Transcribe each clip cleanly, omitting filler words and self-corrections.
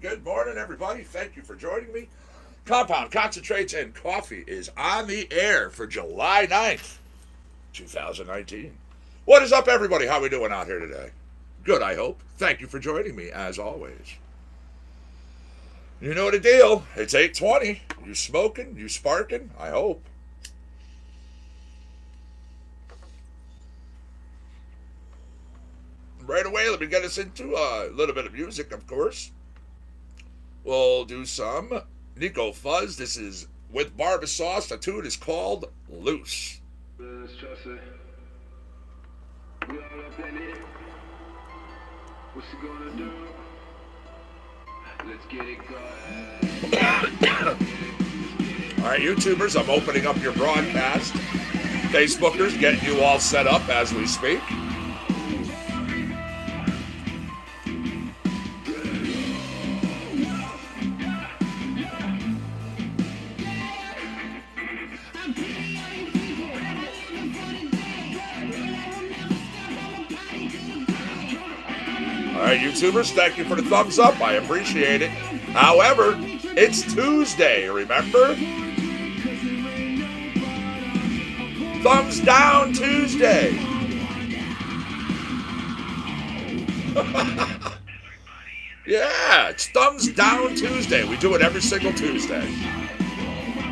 Good morning, everybody. Thank you for joining me. Compound Concentrates and Coffee is on the air for July 9th, 2019. What is up, everybody? How we doing out here today? Good, I hope. Thank you for joining me, as always. You know the deal. It's 8:20. You smoking? You sparking? I hope. Right away, let me get us into a little bit of music, of course. We'll do some Nico Fuzz. This is with Barba Sauce. The tune is called Loose. Let's trust it. We all up in it. What's she gonna do? Let's get it going. All right, YouTubers, I'm opening up your broadcast. Facebookers, getting you all set up as we speak. All right, YouTubers, thank you for the thumbs up. I appreciate it. However, it's Tuesday, remember? Thumbs down Tuesday. Yeah, it's Thumbs Down Tuesday. We do it every single Tuesday.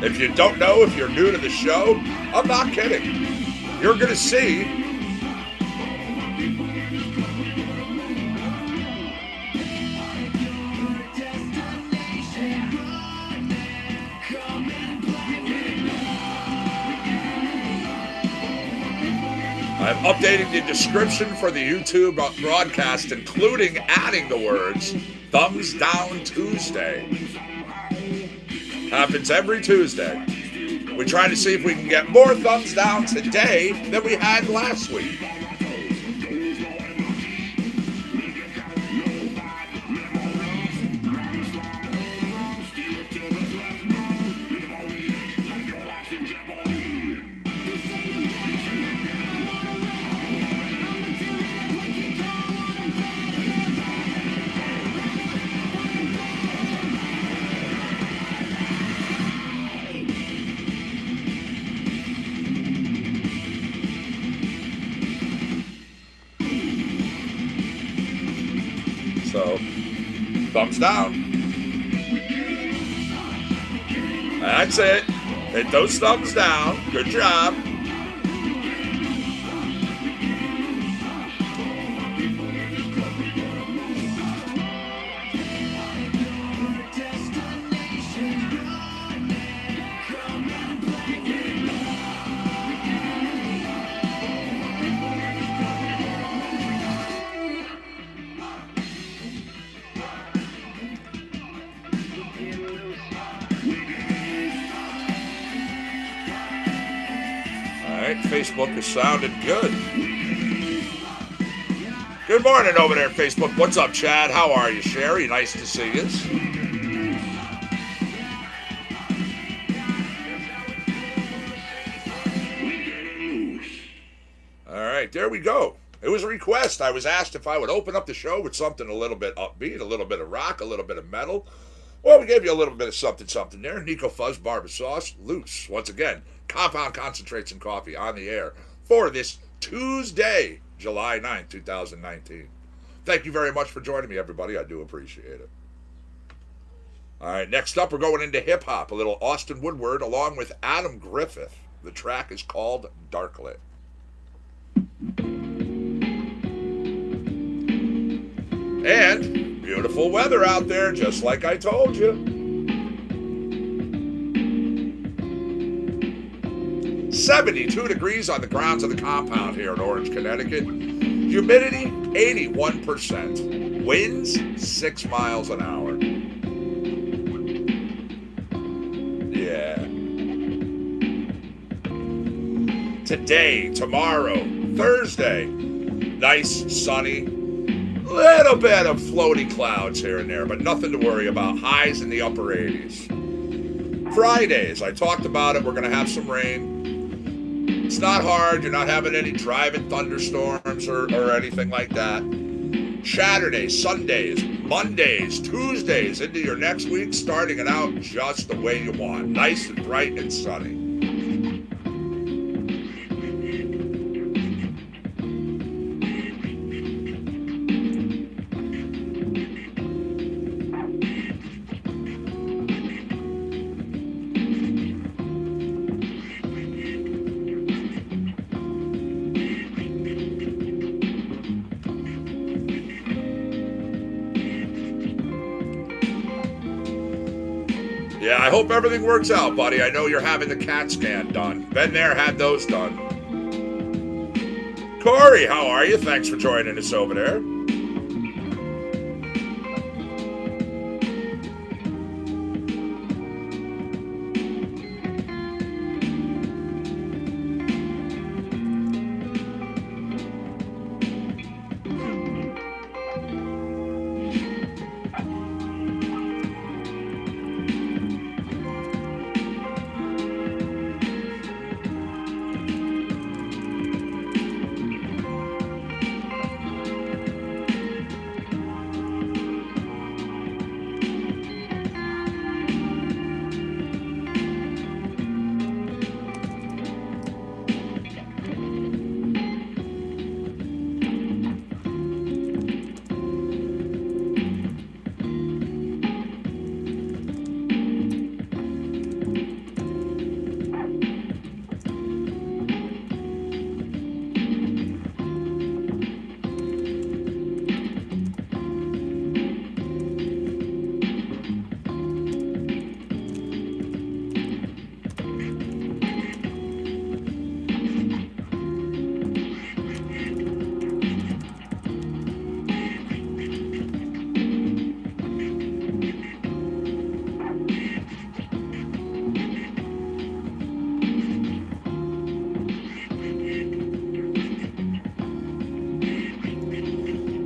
If you don't know, if you're new to the show, I'm not kidding. You're going to see I'm updating the description for the YouTube broadcast, including adding the words Thumbs Down Tuesday. Happens every Tuesday. We try to see if we can get more thumbs down today than we had last week. So, thumbs down. That's it. Hit those thumbs down. Good job. Facebook is sounding good. Good morning over there, Facebook. What's up, Chad? How are you, Sherry? Nice to see you. All right, there we go. It was a request. I was asked if I would open up the show with something a little bit upbeat, a little bit of rock, a little bit of metal. Well, we gave you a little bit of something there. Nico Fuzz, Barba Sauce, Loose. Once again, Compound Concentrates and Coffee on the air for this Tuesday, July 9th, 2019. Thank you very much for joining me, everybody. I do appreciate it. All right, next up, we're going into hip-hop. A little Austin Woodward along with Adam Griffith. The track is called Darklit. And beautiful weather out there, just like I told you. 72 degrees on the grounds of the compound here in Orange, Connecticut. Humidity, 81%. Winds, 6 miles an hour. Yeah. Today, tomorrow, Thursday, nice, sunny, little bit of floaty clouds here and there, but nothing to worry about. Highs in the upper 80s. Fridays, I talked about it, we're going to have some rain. It's not hard. You're not having any driving thunderstorms or anything like that. Saturdays, Sundays, Mondays, Tuesdays into your next week, starting it out just the way you want. Nice and bright and sunny. Yeah, I hope everything works out, buddy. I know you're having the CAT scan done. Been there, had those done. Corey, how are you? Thanks for joining us over there.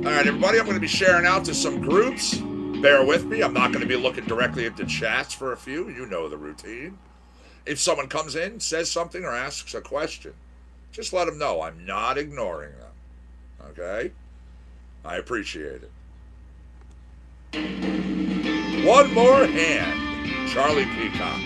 All right, everybody, I'm going to be sharing out to some groups. Bear with me. I'm not going to be looking directly at the chats for a few. You know the routine. If someone comes in, says something, or asks a question, just let them know I'm not ignoring them. Okay? I appreciate it. One more hand. Charlie Peacock.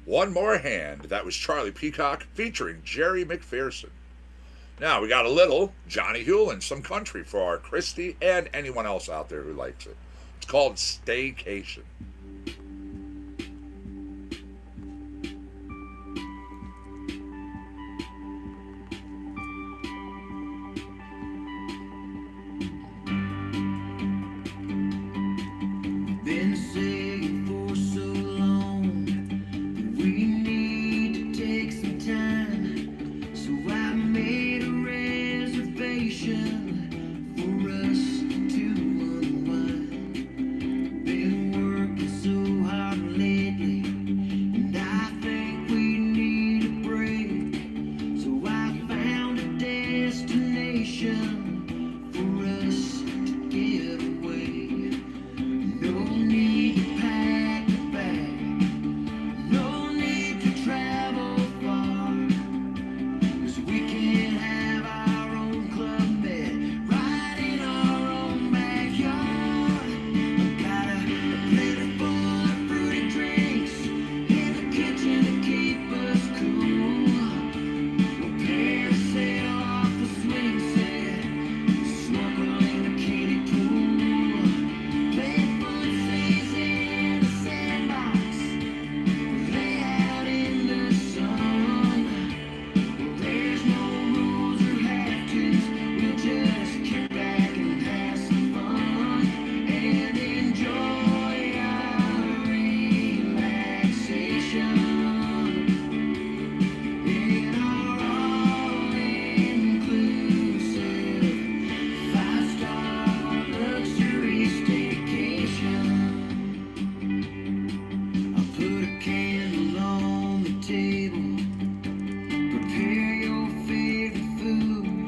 One More Hand. That was Charlie Peacock featuring Jerry McPherson. Now we got a little Johnny Hewlin, some country for our Christy and anyone else out there who likes it. It's called Staycation. Been saying for so long that we need to take some time, so I made a reservation for us to unwind. Been working so hard lately, and I think we need a break, so I found a destination for us to get away. No need to pack a bag, no need to travel far, 'cause we can have our own club bed right in our own backyard. I've got a plate full of fruity drinks in the kitchen to keep us cool. We'll parasail off the swing set, snorkel in a kiddie pool, play footsies in a sandbox, lay out in the sun. There's no rules or have-tos, we'll just kick back and have some fun and enjoy our relaxation in our all-inclusive 5-star luxury staycation. I'll put a candle on the table, prepare your favorite food,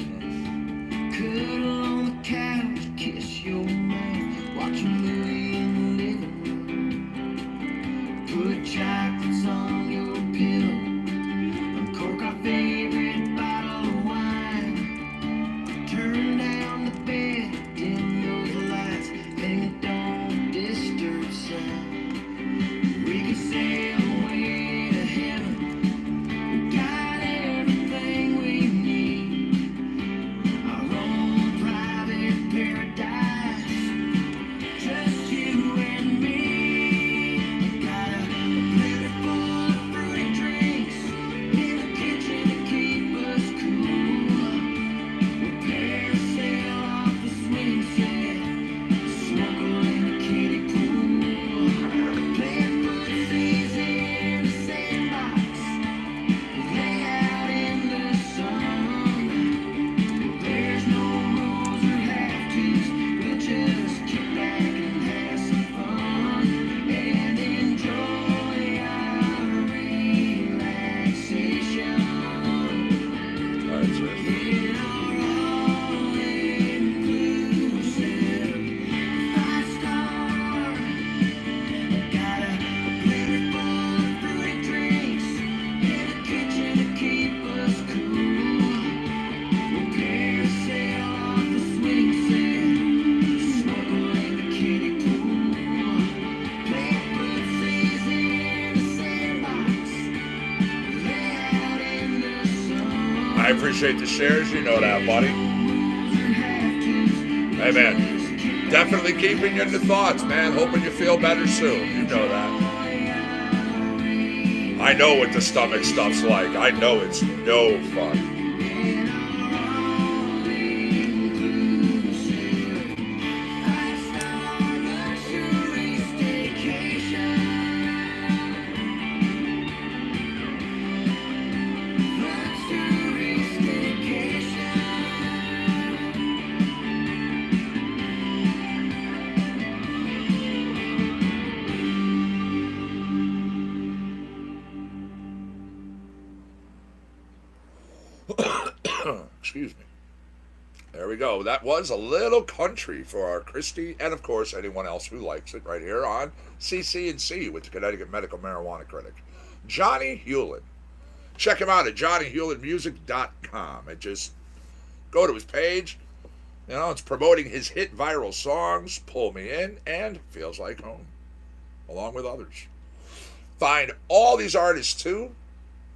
cuddle on the couch, kiss your mouth, watch a movie in the living room, put chocolates on your pillow, uncork our favorite bottle of wine, turn down the bed, dim those lights, hang a don't disturb sign. We can sail away to heaven, we got everything we need, our own private paradise, just you and me. Got a plate full of fruity drinks in the kitchen to keep us cool. We'll parasail off the swing set, snorkel in a kiddie pool, play footsies in a sandbox, lay out in the sun. There's no rules or have-tos, we'll just kick back and have some fun and enjoy our relaxation All right, sir. in our all-inclusive 5-star. Got a plate full of fruity drinks in the kitchen to keep us cool. We'll parasail off the swing set, snorkel in the kiddie pool, play footsies in a sandbox, lay out in the sun. I appreciate the shares. You know that, buddy. Hey, man. Definitely keeping you in the thoughts, man. Hoping you feel better soon. You know that. I know what the stomach stuff's like. I know it's no fun. Excuse me. There we go. That was a little country for our Christy and, of course, anyone else who likes it right here on CC&C with the Connecticut Medical Marijuana Critic. Johnny Hewlin. Check him out at johnnyhewlinmusic.com and just go to his page. You know, it's promoting his hit viral songs, Pull Me In and Feels Like Home, along with others. Find all these artists too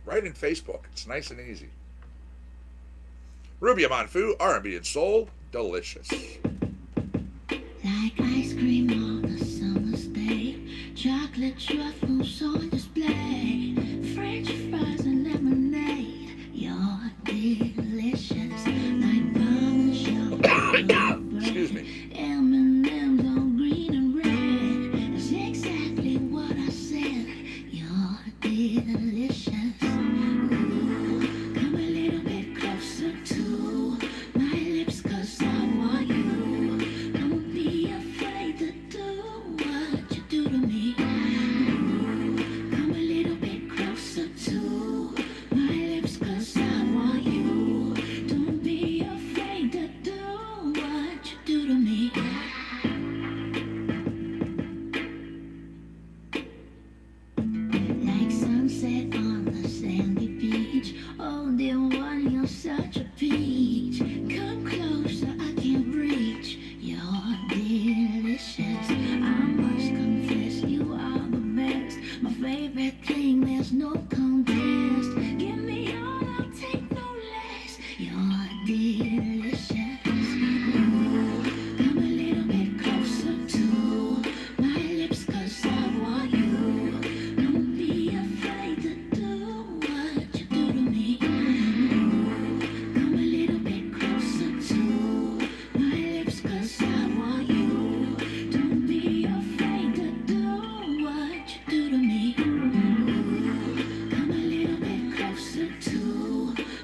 right in Facebook. It's nice and easy. Ruby Amanfu, R&B and Soul, delicious. Like ice cream on a summer's day, chocolate truffles on display, French fries and lemonade, you're delicious. Like Parmesan, Excuse me. M&M's all green and red. That's exactly what I said. You're delicious. Ooh, come a little bit closer to my lips, 'cause I want you. Don't be afraid to do what you do to me. Ooh, come a little bit closer to my lips, 'cause I want you. Don't be afraid to do what you do to me. Like sunset on the sandy beach. Oh, dear one, you're such a peach. Come closer, I can't reach. You're delicious. I must confess, you are the best. My favorite thing, there's no contest. Give me all, I'll take no less. You're delicious. Ooh, come a little bit closer to my lips, 'cause I want you. Don't be afraid to do what you do to me. Ooh, come a little bit closer to my lips, 'cause I want you. Don't be afraid to do what you do to me. Ooh, come a little bit closer to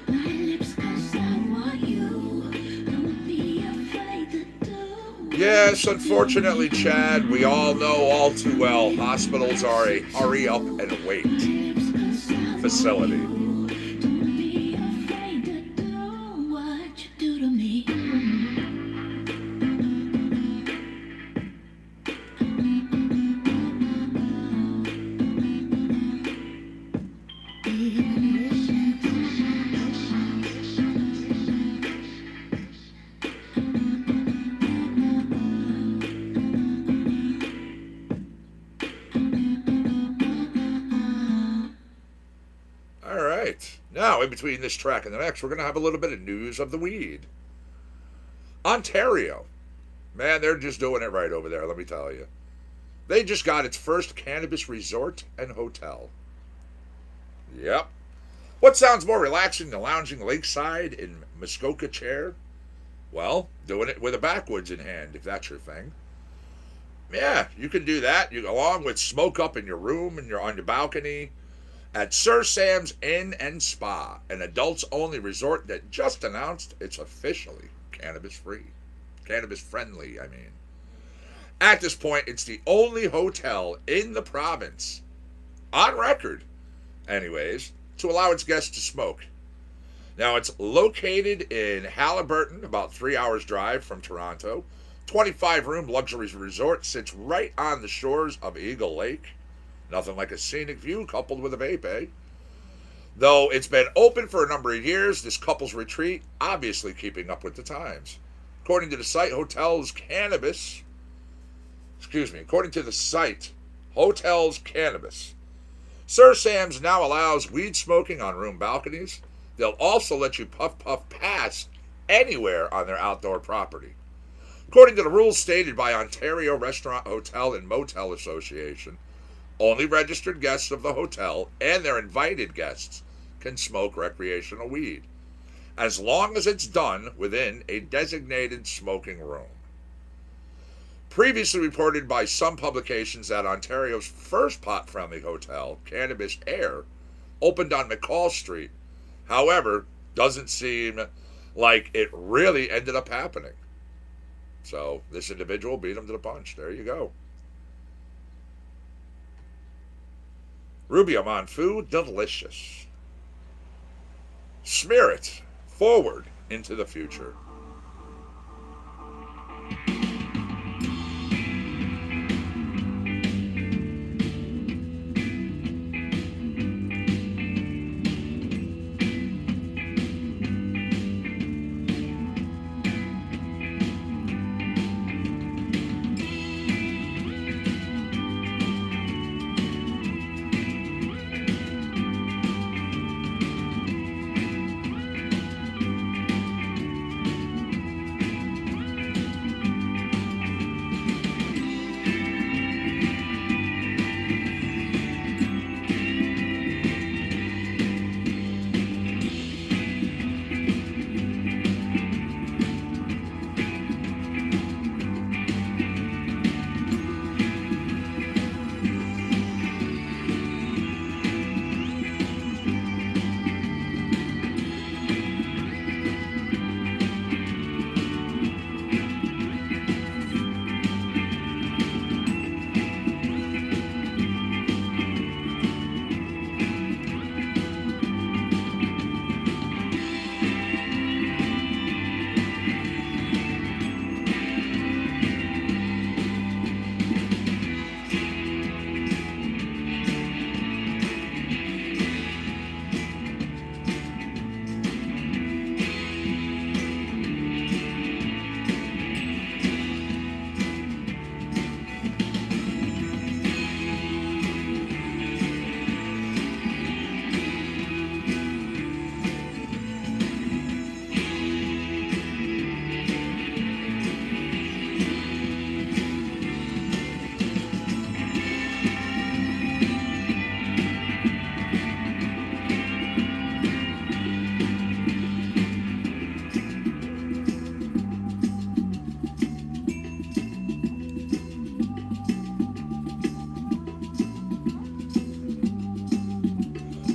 my lips, 'cause I want you. Don't be afraid to do. Yes, unfortunately, Chad, we all know all too well hospitals are a hurry up and wait facility. Don't be afraid to do what you do to me. All right. Now, in between this track and the next, we're going to have a little bit of news of the weed. Ontario. Man, they're just doing it right over there, let me tell you. They just got its first cannabis resort and hotel. Yep. What sounds more relaxing than lounging lakeside in Muskoka chair? Well, doing it with a backwoods in hand, if that's your thing. Yeah, you can do that. You along with smoke up in your room and you're on your balcony at Sir Sam's Inn and Spa, an adults-only resort that just announced it's officially cannabis-free. Cannabis-friendly, I mean. At this point, it's the only hotel in the province, on record, anyways, to allow its guests to smoke. Now, it's located in Haliburton, about 3 hours drive from Toronto. 25-room luxury resort sits right on the shores of Eagle Lake. Nothing like a scenic view coupled with a vape, eh? Though it's been open for a number of years, this couple's retreat obviously keeping up with the times. According to the site, Hotels Cannabis, Sir Sam's now allows weed smoking on room balconies. They'll also let you puff pass anywhere on their outdoor property. According to the rules stated by Ontario Restaurant, Hotel and Motel Association, only registered guests of the hotel and their invited guests can smoke recreational weed, as long as it's done within a designated smoking room. Previously reported by some publications that Ontario's first pot-friendly hotel, Cannabis Air, opened on McCall Street. However, doesn't seem like it really ended up happening. So this individual beat him to the punch. There you go. Ruby Amanfu, delicious. Smear it forward into the future.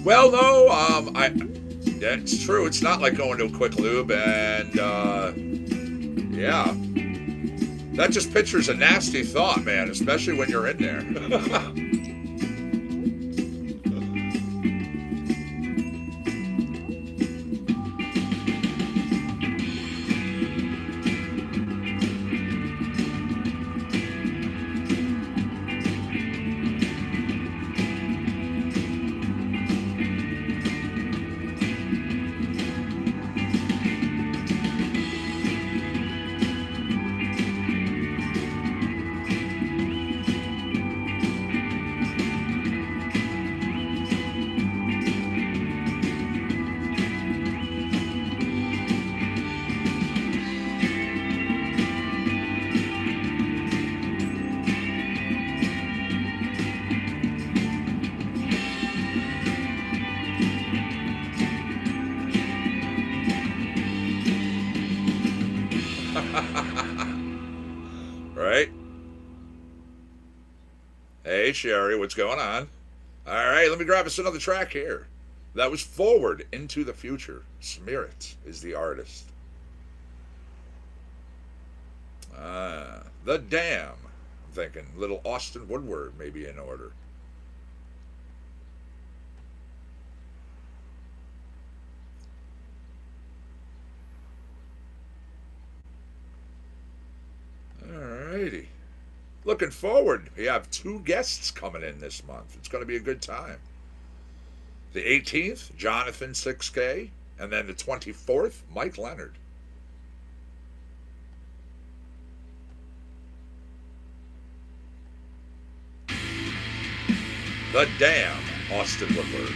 Well, no, it's true. It's not like going to a quick lube, and yeah, that just pictures a nasty thought, man, especially when you're in there. Right? Hey, Sherry, what's going on? All right, let me grab us another track here. That was Forward into the Future. Smearit is the artist. The Dam. I'm thinking little Austin Woodward maybe in order. Alrighty. Looking forward. We have 2 guests coming in this month. It's going to be a good time. The 18th, Jonathan 6K, and then the 24th, Mike Leonard. The Dam, Austin Woodward.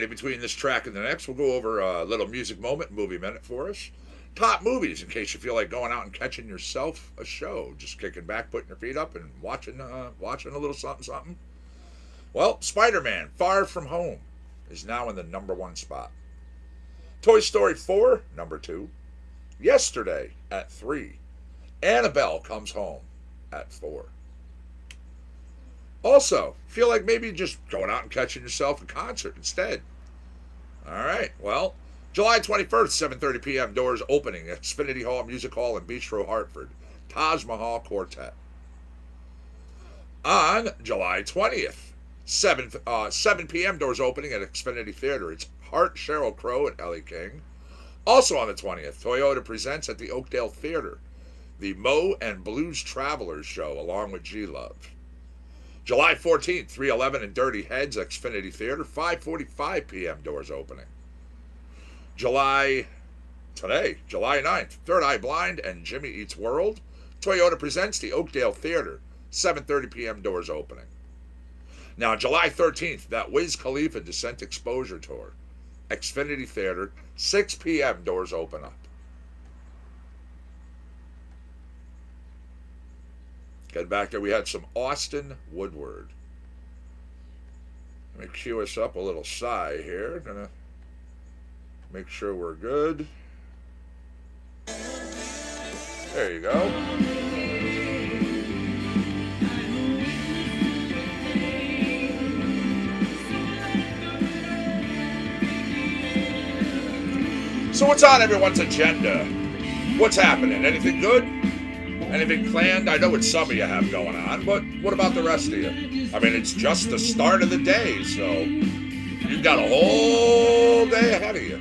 Alrighty, between this track and the next, we'll go over a little music moment, movie minute for us. Top movies, in case you feel like going out and catching yourself a show. Just kicking back, putting your feet up, and watching a little something, something. Well, Spider-Man, Far From Home, is now in the #1 spot. Toy Story 4, #2. Yesterday, at 3. Annabelle Comes Home, at 4. Also, feel like maybe just going out and catching yourself a concert instead. Alright, well, July 21st, 7:30 p.m. doors opening at Xfinity Hall Music Hall in Bistro, Hartford. Taj Mahal Quartet. On July 20th, 7 p.m. doors opening at Xfinity Theater. It's Hart, Sheryl Crow, and Ellie King. Also on the 20th, Toyota presents at the Oakdale Theater the Mo and Blues Travelers show along with G-Love. July 14th, 311 and Dirty Heads, Xfinity Theater, 5:45 p.m. doors opening. July 9th, Third Eye Blind and Jimmy Eats World, Toyota presents the Oakdale Theater, 7:30 p.m. doors opening. Now, July 13th, that Wiz Khalifa Descent Exposure Tour, Xfinity Theater, 6 p.m. doors open up. Get back there, we had some Austin Woodward. Let me cue us up a little sigh here. Gonna make sure we're good. There you go. So what's on everyone's agenda? What's happening? Anything good? Anything planned? I know what some of you have going on, but what about the rest of you? I mean, it's just the start of the day, so you've got a whole day ahead of you.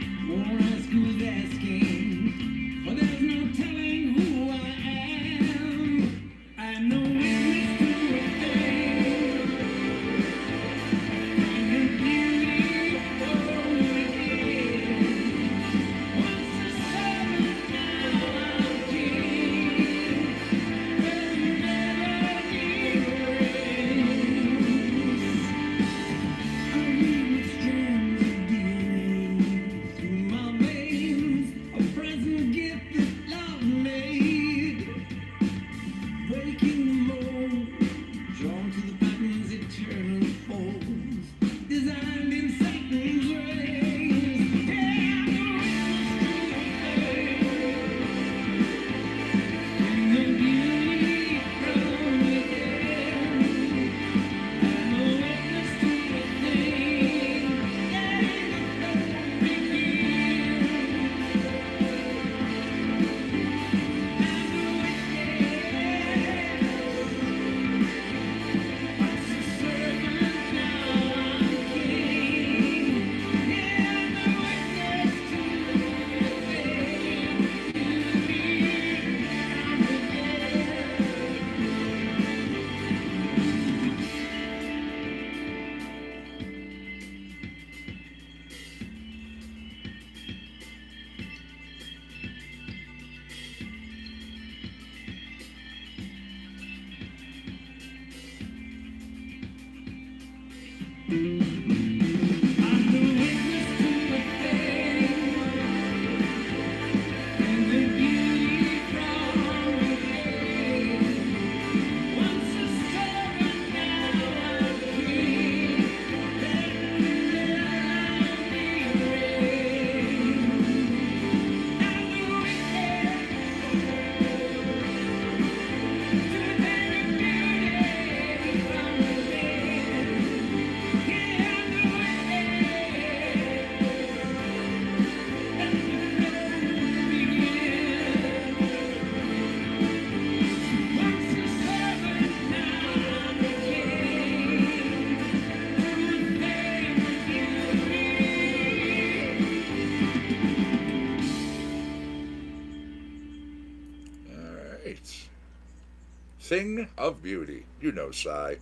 Thing of beauty. You know Cy.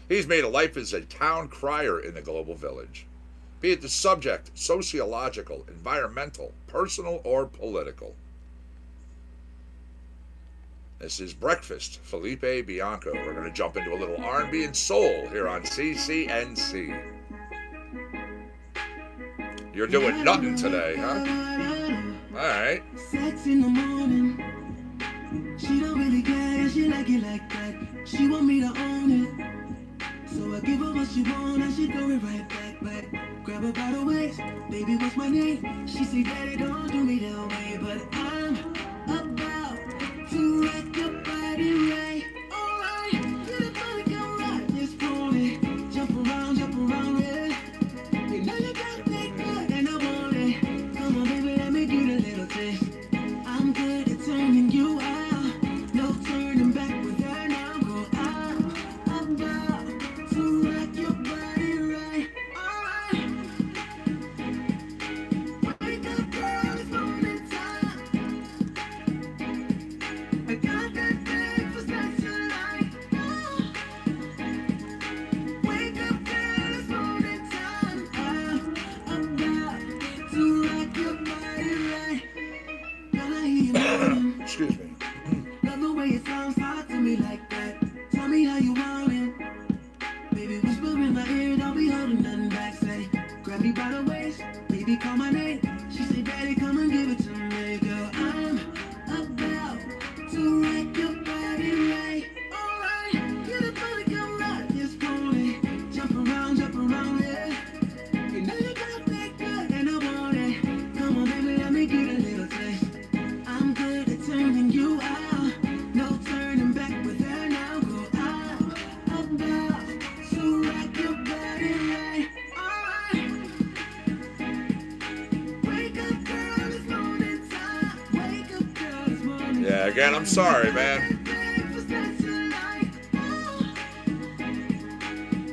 He's made a life as a town crier in the global village. Be it the subject, sociological, environmental, personal, or political. This is Breakfast, Felipe Bianco. We're going to jump into a little R&B and soul here on CCNC. You're doing nothing today, huh? All right. Sex in the morning. She don't really care, she like it like that. She want me to own it. So I give her what she want and she throw it right back. Grab her by the waist, baby, what's my name? She say, daddy, don't do me that way. But I'm about to rock your body right. Alright, get a body, come right, this pony. Jump around, yeah. You know you got that good and I want it. Come on, baby, let me get a little taste. I'm good at turning you out. No turning back with her now. Go out. I'm about to rock your body right. Alright. Wake up, girl, it's morning time. I got that breakfast that you like. Wake up, girl, it's morning time. I'm about to rock your body right. Girl, I hear you moving. Excuse me. Love the way it sounds, talk to me like that. Tell me how you want it. Baby, whisper in my ear, don't be holding nothing back. Say, grab me by the waist, baby, call my name. She said, daddy, come and give it to me, girl. I'm about to rock your body right. Alright, get a body, come right, this pony. Jump around, yeah. You know you got that good and I want it. Come on, baby, let me get a little taste. I'm good at turning you out. No turning back with her now. Go out. I'm about to rock your body right. Alright. Wake up, girl, it's morning time. Wake up, girl, it's morning time. Yeah, again, I'm sorry, man. Breakfast that you like.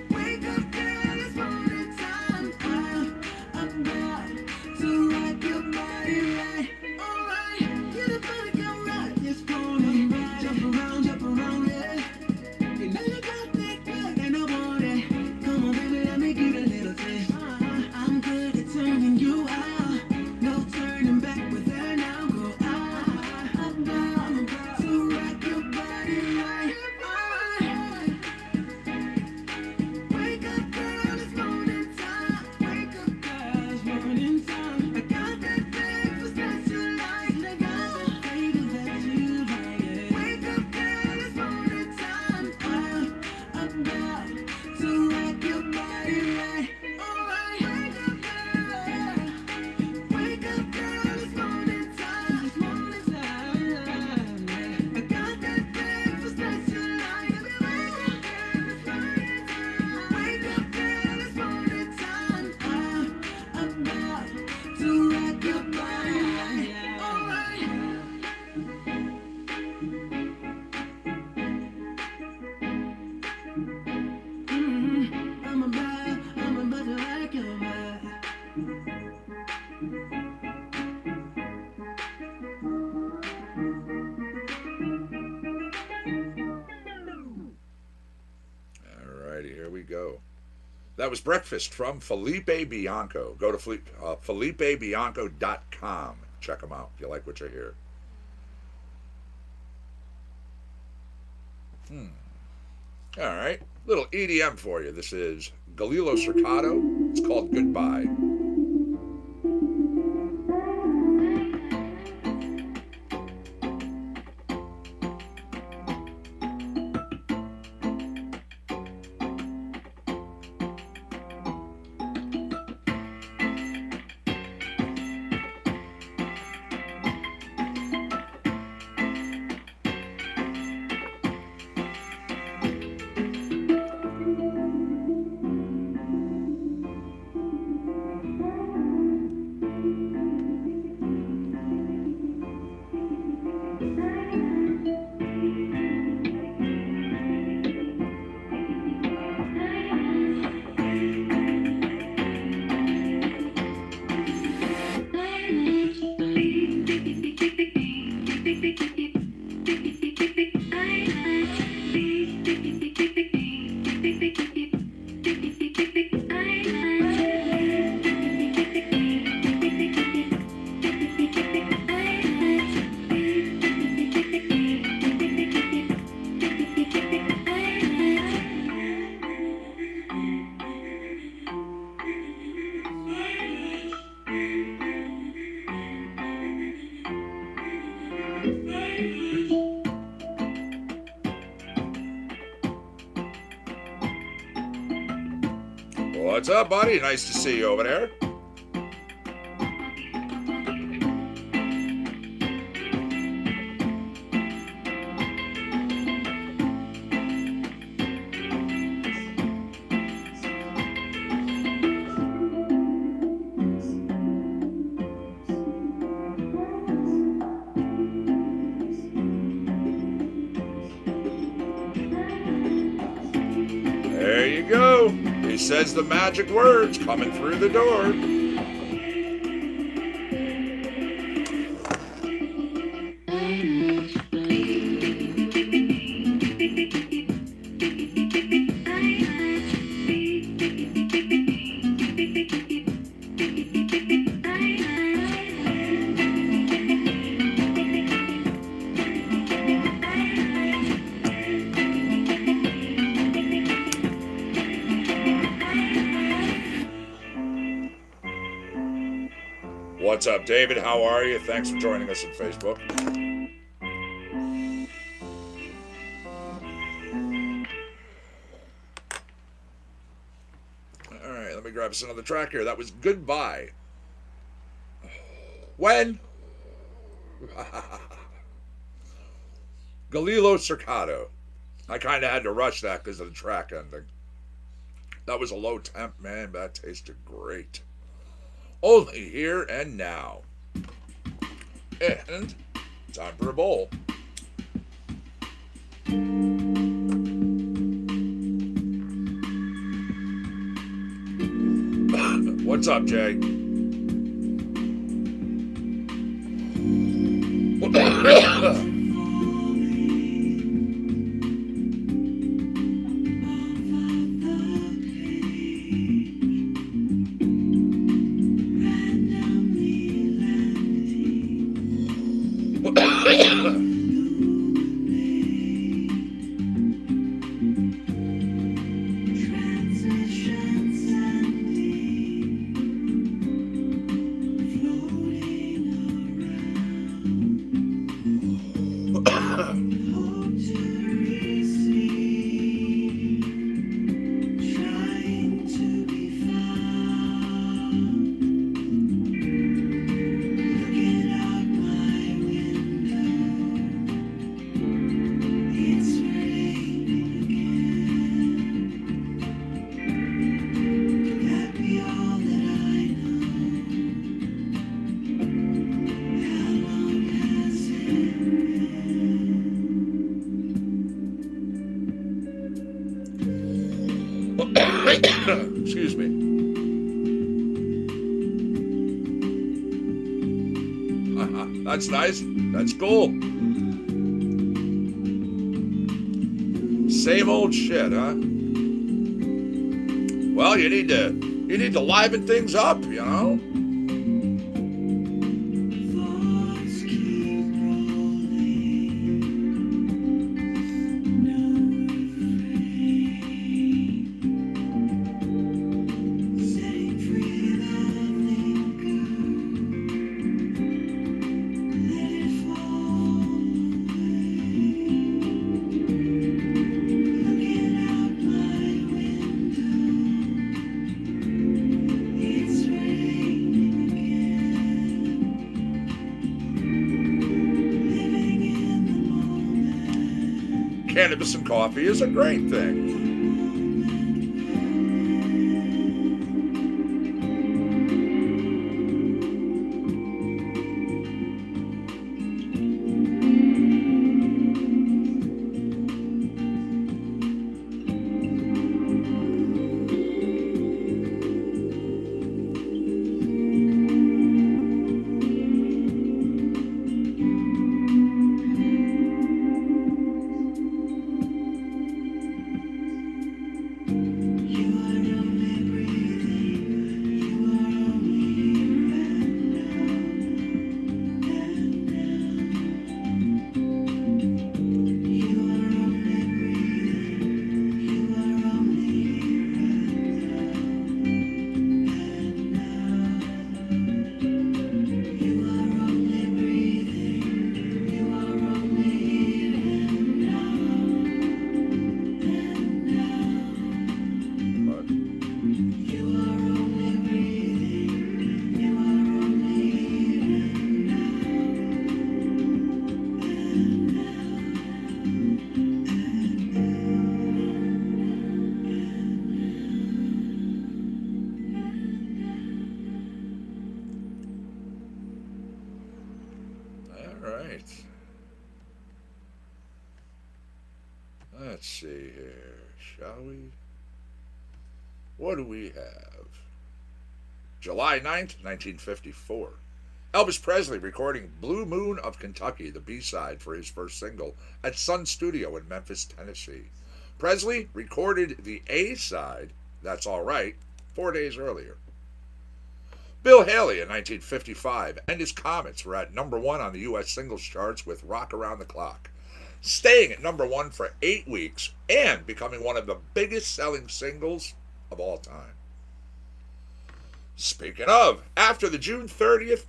Wake up, girl, it's morning time. I'm about to rock your body right. Alright, get a body, come right, this pony. Jump around, yeah. You know you got that good and I want it. Come on, baby, let me get a little taste. I'm good at turning you out. No turning back with her now. Go out. I'm about to rock your body right. Alright. Wake up, girl, it's morning time. Wake up, girl, it's morning time. I got that breakfast that you like. I got that flavor that you like. Wake up, girl, it's morning time. I'm about to rock your body right. Alright. Wake up, girl, it's morning time. It's morning time. I got that breakfast that you like. Wake up, girl, it's morning time. I'm about to rock your body right. Alright. I'm about to rock your body. Alrighty, here we go. That was Breakfast from Felipe Bianco. Go to FelipeBianco.com. Check them out if you like what you hear. All right, little EDM for you. This is Galilo Cercado. It's called Goodbye. What's up, buddy? Nice to see you over there. There you go. He says the magic words coming through the door. What's up, David? How are you? Thanks for joining us on Facebook. All right, let me grab us another track here. That was Goodbye. When? Galilo Cercado. I kind of had to rush that because of the track ending. That was a low temp, man. That tasted great. Only Here and Now. And time for a bowl. What's up, Jay? Excuse me. That's nice. That's cool. Same old shit, huh? Well, you need to liven things up, you know? Cannabis and coffee is a great thing. right. Let's see here, shall we? What do we have? July 9th, 1954. Elvis Presley recording Blue Moon of Kentucky, the B-side for his first single, at Sun Studio in Memphis, Tennessee. Presley recorded the A-side, That's All Right, 4 days earlier. Bill Haley in 1955 and his Comets were at number 1 on the U.S. singles charts with Rock Around the Clock, staying at number 1 for 8 weeks and becoming one of the biggest selling singles of all time. Speaking of, after the June 30th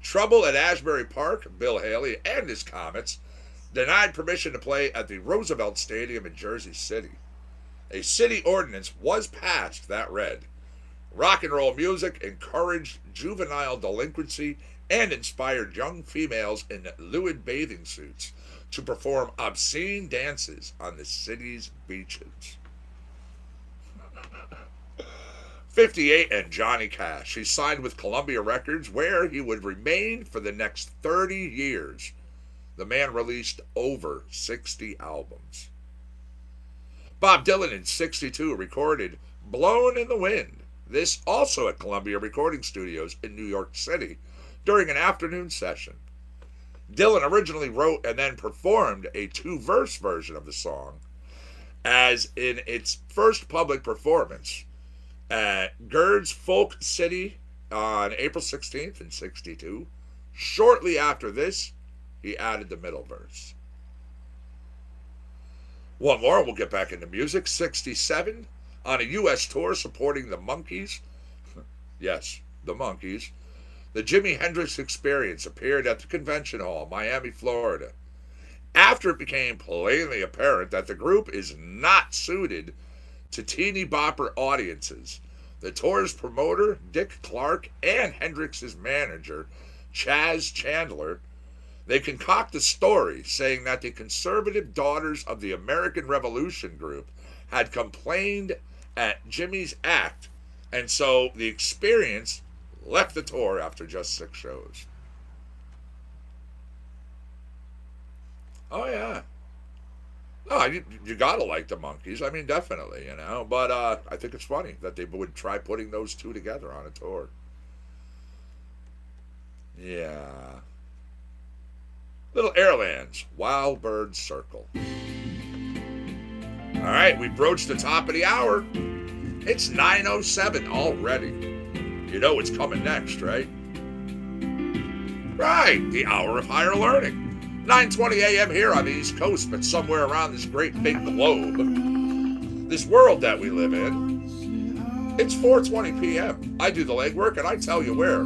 trouble at Asbury Park, Bill Haley and his Comets denied permission to play at the Roosevelt Stadium in Jersey City. A city ordinance was passed that read, rock and roll music encouraged juvenile delinquency and inspired young females in lewd bathing suits to perform obscene dances on the city's beaches. 58 and Johnny Cash. He signed with Columbia Records, where he would remain for the next 30 years. The man released over 60 albums. Bob Dylan in 62 recorded Blown in the Wind. This also at Columbia Recording Studios in New York City during an afternoon session. Dylan originally wrote and then performed a 2-verse version of the song, as in its first public performance at Gerd's Folk City on April 16th in 62. Shortly after this, he added the middle verse. One more, we'll get back into music. 67, on a U.S. tour supporting the Monkees. Yes, the Monkees. The Jimi Hendrix Experience appeared at the Convention Hall, Miami, Florida. After it became plainly apparent that the group is not suited to teeny bopper audiences, the tour's promoter, Dick Clark, and Hendrix's manager, Chaz Chandler, they concoct a story saying that the conservative Daughters of the American Revolution group had complained at Jimmy's act, and so the Experience left the tour after just 6 shows. Oh, yeah. Oh, you gotta like the Monkees. I mean, definitely, you know. But I think it's funny that they would try putting those two together on a tour. Yeah. Little Airlands, Wild Bird Circle. All right, we broached the top of the hour. It's 9:07 already. You know what's coming next, right? Right, the hour of higher learning. 9:20 a.m. here on the East Coast, but somewhere around this great big globe, this world that we live in, it's 4:20 p.m. I do the legwork and I tell you where.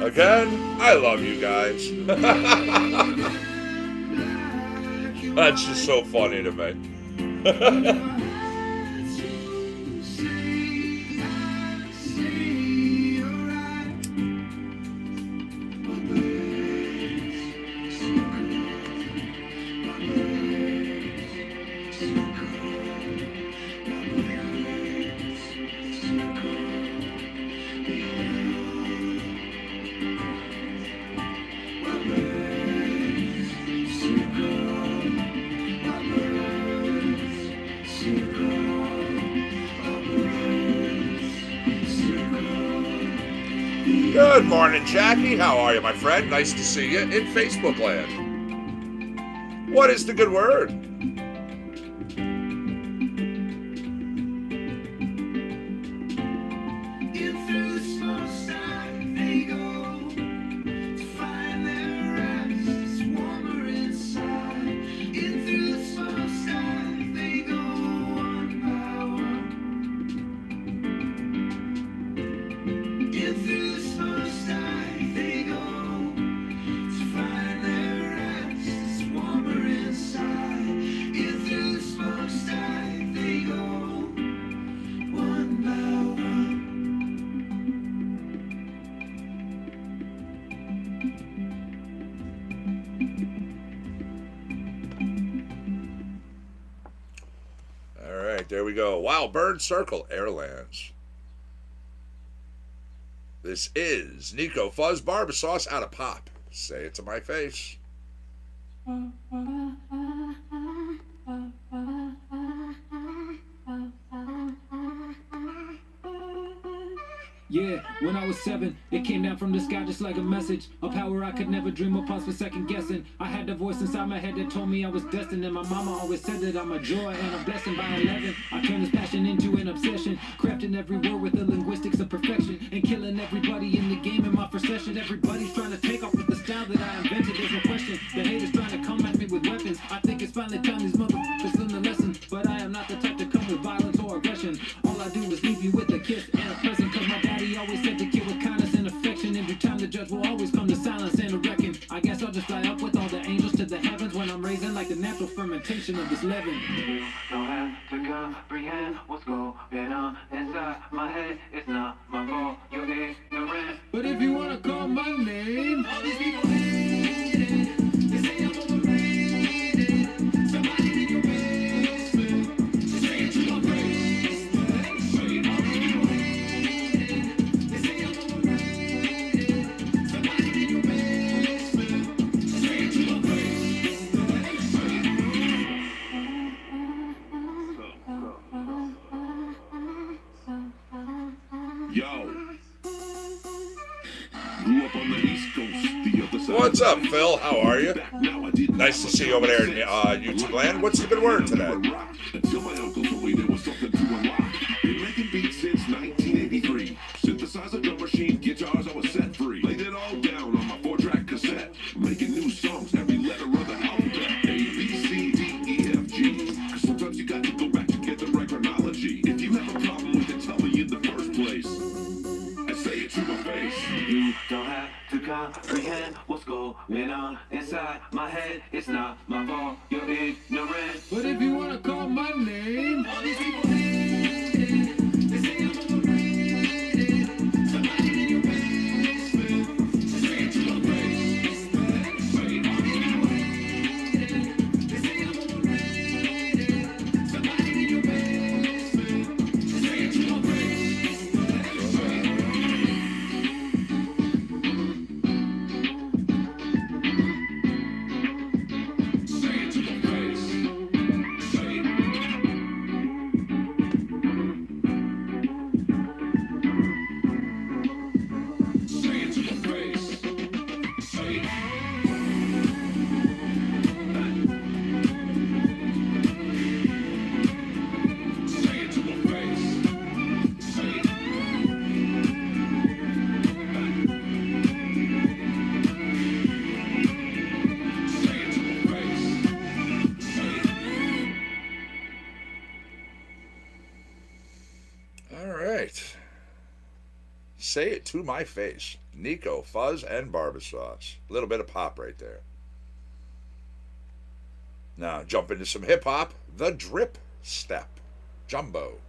Again, I love you guys. That's just so funny to me. Good morning, Jackie. How are you, my friend? Nice to see you in Facebook land. What is the good word? There we go. Wow, Bird Circle Airlands. This is Nico Fuzz Barber Sauce out of Pop. Say it to my face. Yeah, when I was 7, it came down from the sky just like a message. A power I could never dream of, pause for second guessing. I had the voice inside my head that told me I was destined. And my mama always said that I'm a joy and a blessing. By 11, I turned this passion into an obsession. Crafting every word with the linguistics of perfection. And killing everybody in the game in my first session. Everybody's trying to take off with the style that I invented. There's no question, the haters trying to come at me with weapons. I think it's finally time these motherfuckers learn the lesson. But I am not the type to come with violence or aggression. All I do is leave you with a kiss and a present. Cause my daddy always said to kill with kindness and affection. In due time the judge will always come to silence and a reckon. I guess I'll just fly up with all the angels to the heavens when I'm raising like the natural fermentation of this leaven. You don't have to comprehend what's going on inside my head. It's not my fault, you're ignorant. But if you wanna call my name, All these people hate it. They say I'm overrated. Somebody in your basement. Just say it to my face. All these people hate it. They say I'm overrated. Somebody in your basement. Just say it to my face. Yo. Grew up on the East Coast, the other side. What's up, Phil? How are you? Now I did Nice to see you over there in YouTube land. What's the good word today? Until my uncle told me there was something to unlock. Been making beats since 1983. Synthesizer, drum machine, guitars, I was set free. Laid it all down on my 4-track cassette. Making new songs, every letter of the alphabet. A, B, C, D, E, F, G. Cause sometimes you got to go back to get the right chronology. If you have a problem with it, tell me in the first place. I say it to my face. You don't have to comprehend what's going on inside my head. It's not my fault, you're ignorant. but if you wanna call my name, All these people hate it. They say I'm overrated. Somebody in your basement. Just say it to my face. All these people hate it. They say I'm overrated. Somebody in your basement. Just say it to my face. Say it to my face. Say it. Say it to my face. Say it. Say it to my face. Say it. Say it to my face. Say it. All right. Say it to my face. Nico Fuzz and Barber Sauce. A little bit of pop right there. Now jump into some hip hop. The drip step. Jumbo.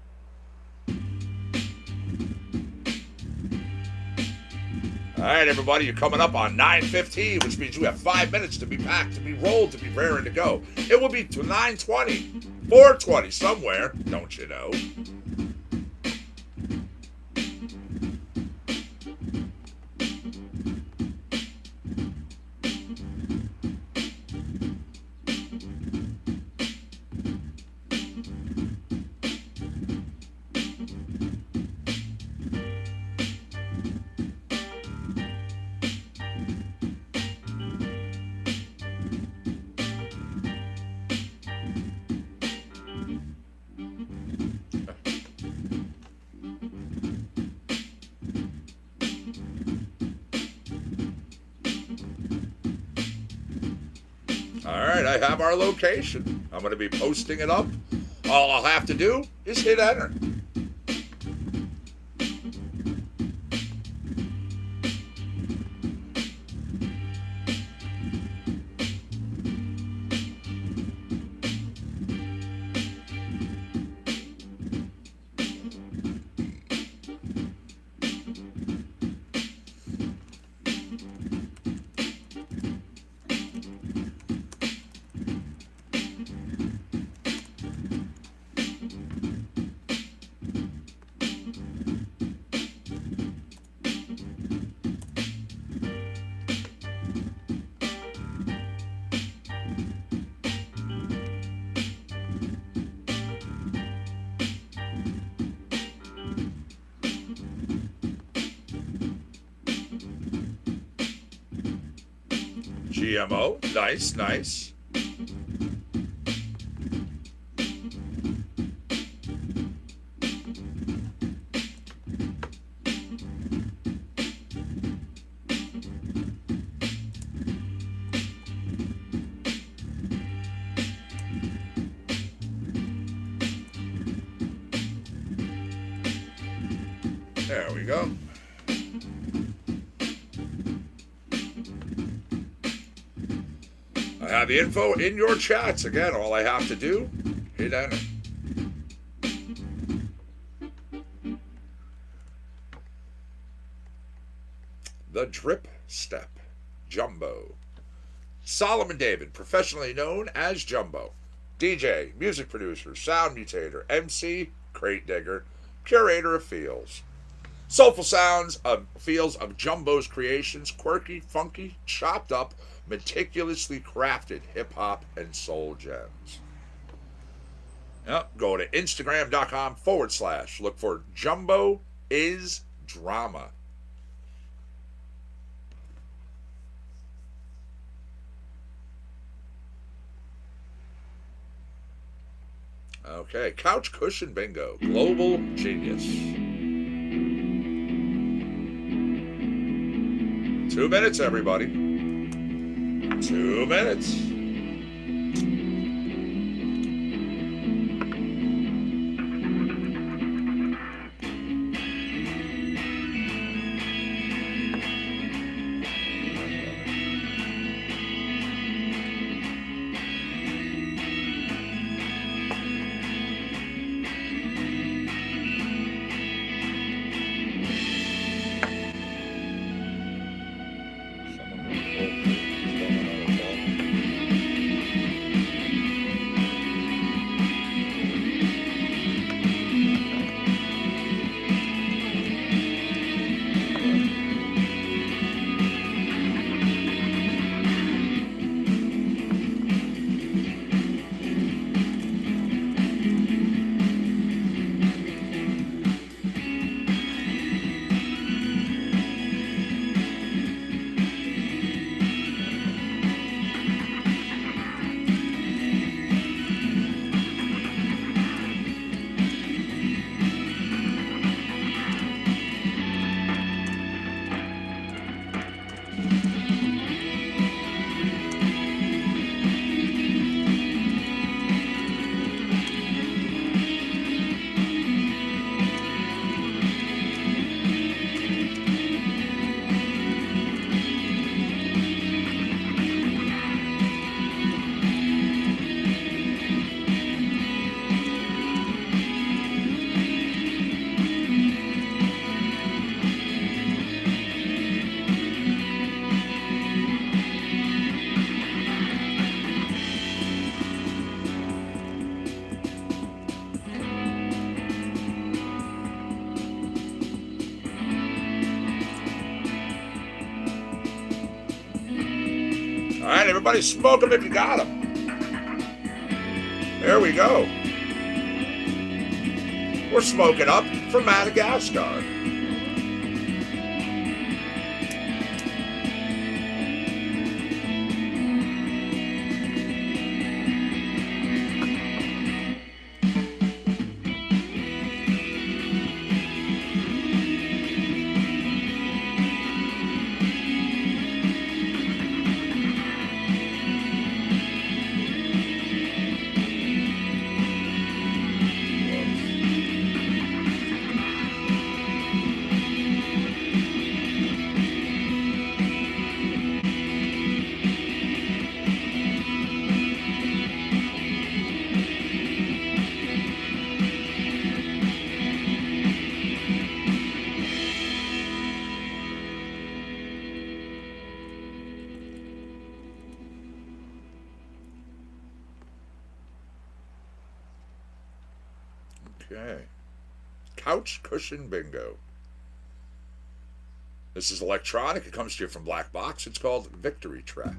All right, everybody, you're coming up on 9:15, which means you have 5 minutes to be packed, to be rolled, to be raring to go. It will be to 9:20, 4:20 somewhere, don't you know? All right, I have our location. I'm going to be posting it up. All I'll have to do is hit enter. GMO, nice, nice. There we go. I have the info in your chats. Again, all I have to do, hit enter. The drip step, Jumbo. Solomon David, professionally known as Jumbo. DJ, music producer, sound mutator, MC, crate digger, curator of feels. Soulful sounds of feels of Jumbo's creations, quirky, funky, chopped up, meticulously crafted hip-hop and soul gems. Yep, go to Instagram.com / look for Jumbo is Drama. Okay, couch cushion bingo, global genius. 2 minutes, everybody. 2 minutes. everybody, smoke them if you got them. There we go. We're smoking up from Madagascar. Okay. Couch Cushion Bingo. This is electronic. It comes to you from Black Box. It's called Victory Trap.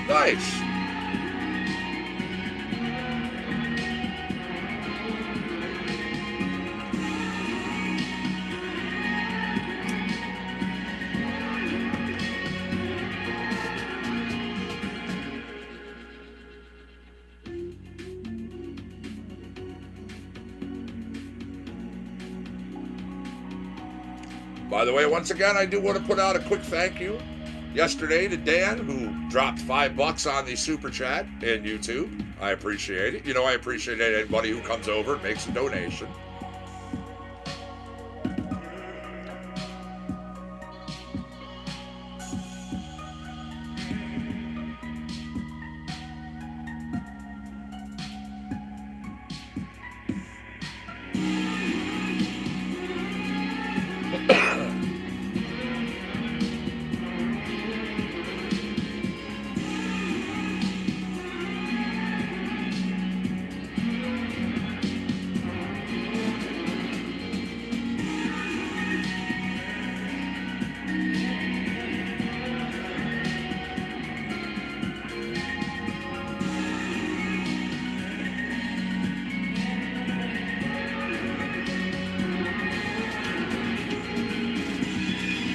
Nice. By the way, once again, I do want to put out a quick thank you yesterday to Dan, who dropped $5 on the super chat and YouTube. I appreciate it. You know, I appreciate anybody who comes over and makes a donation.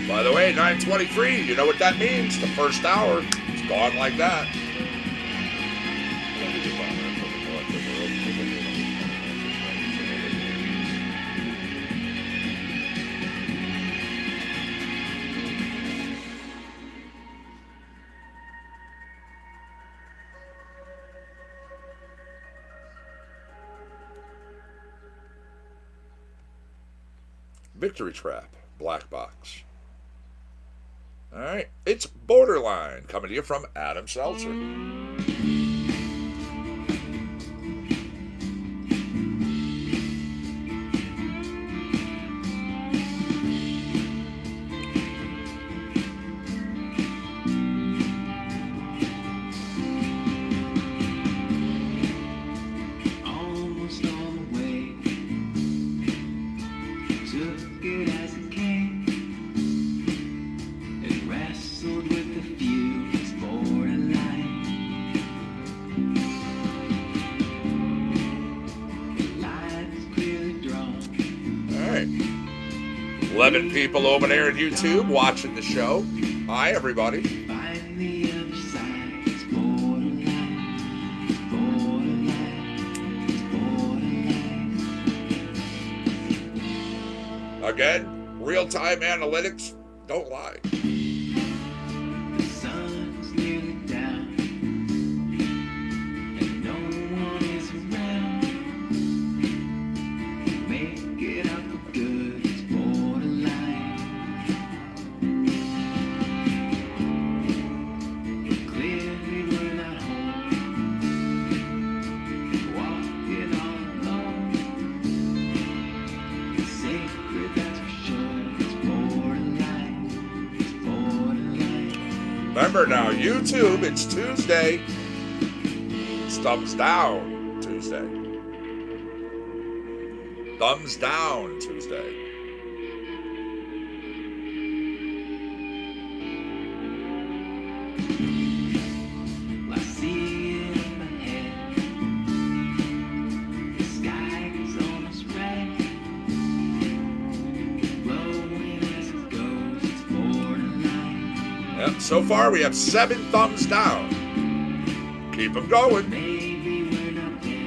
By the way, 9:23, you know what that means. The first hour is gone like that. Victory Trap, Black Box. All right, it's Borderline coming to you from Adam Seltzer. Almost on the way, took it as it came, and wrestled with the few that's borderline. right. 11 people over there on YouTube watching the show. Hi, everybody. Find the other side. It's borderline. It's borderline. It's borderline. Again, real-time analytics don't lie. The sun's nearly down, and no one is around. Make it up for good. It's borderline. Clearly we're not home. Walking all alone. It's sacred, that's for sure. It's borderline. It's borderline. Remember now, YouTube, it's Tuesday. It's thumbs down Tuesday. Thumbs down Tuesday. I see it in my head. The sky is almost red. Glowing as it goes, it's borderline. Yep, so far we have 7 thumbs down. Keep them going. Maybe we're not there.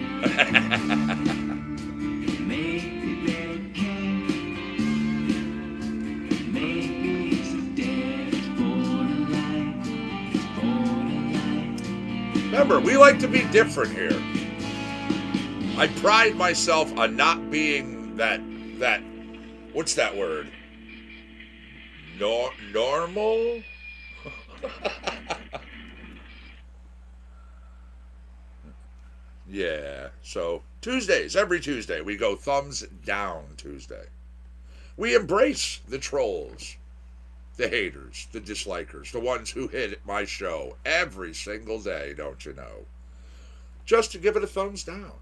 Maybe they can. Maybe it's a dead. It's borderline. It's borderline. Remember, we like to be different here. I pride myself on not being that what's that word? Normal? Yeah, so Tuesdays, every Tuesday, we go thumbs down Tuesday. We embrace the trolls, the haters, the dislikers, the ones who hit my show every single day, don't you know? Just to give it a thumbs down.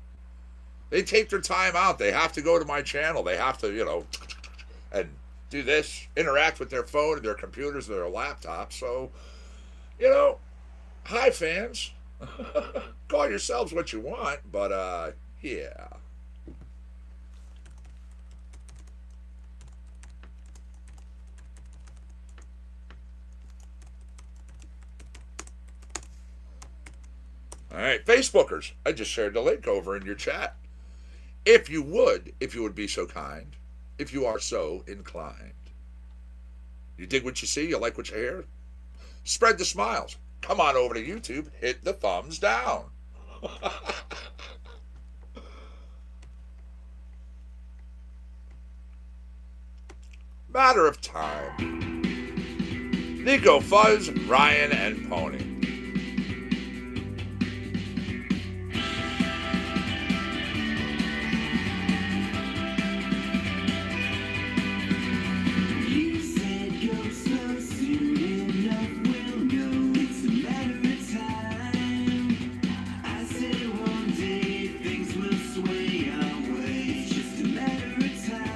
They take their time out. They have to go to my channel. They have to, and do this, interact with their phone and their computers and their laptops. So, hi, fans. Call yourselves what you want, but, yeah. All right, Facebookers, I just shared the link over in your chat. If you would be so kind, if you are so inclined. You dig what you see? You like what you hear? Spread the smiles. Come on over to YouTube. Hit the thumbs down. Matter of time. Nico, Fuzz, Ryan, and Pony. You said go slow, soon enough we'll know. It's a matter of time. I said one day things will sway our way. It's just a matter of time.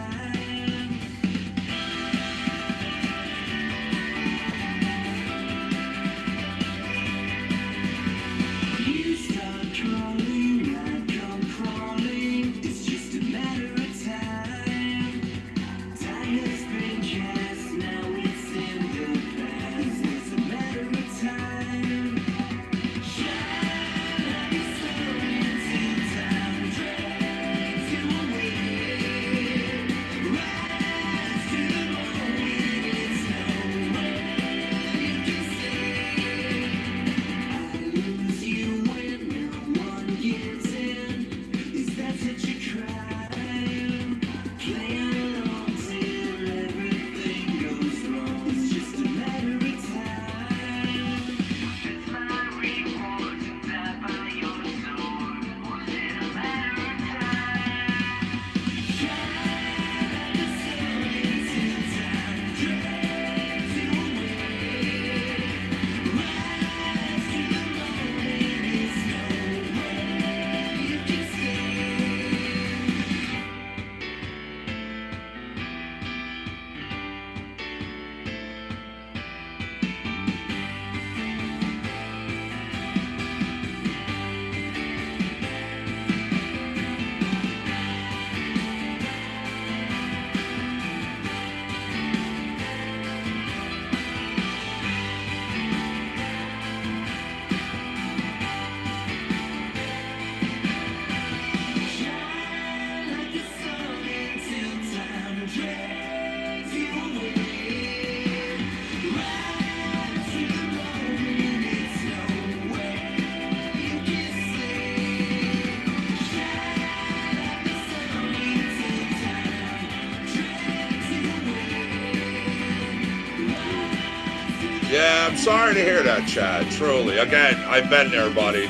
Yeah, I'm sorry to hear that, Chad. Truly. Again, I've been there, buddy.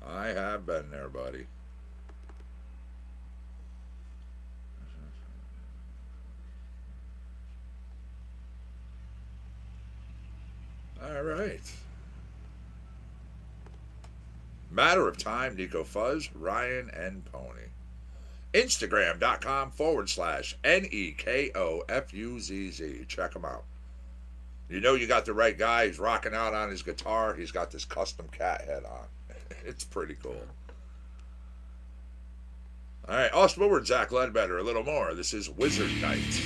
I have been there, buddy. All right. Matter of time, Nico Fuzz, Ryan, and Pony. Instagram.com/NEKOFUZZ. Check him out. You know you got the right guy. He's rocking out on his guitar. He's got this custom cat head on. It's pretty cool. All right, Austin Woodward, Zach Ledbetter, a little more. This is Wizard Night.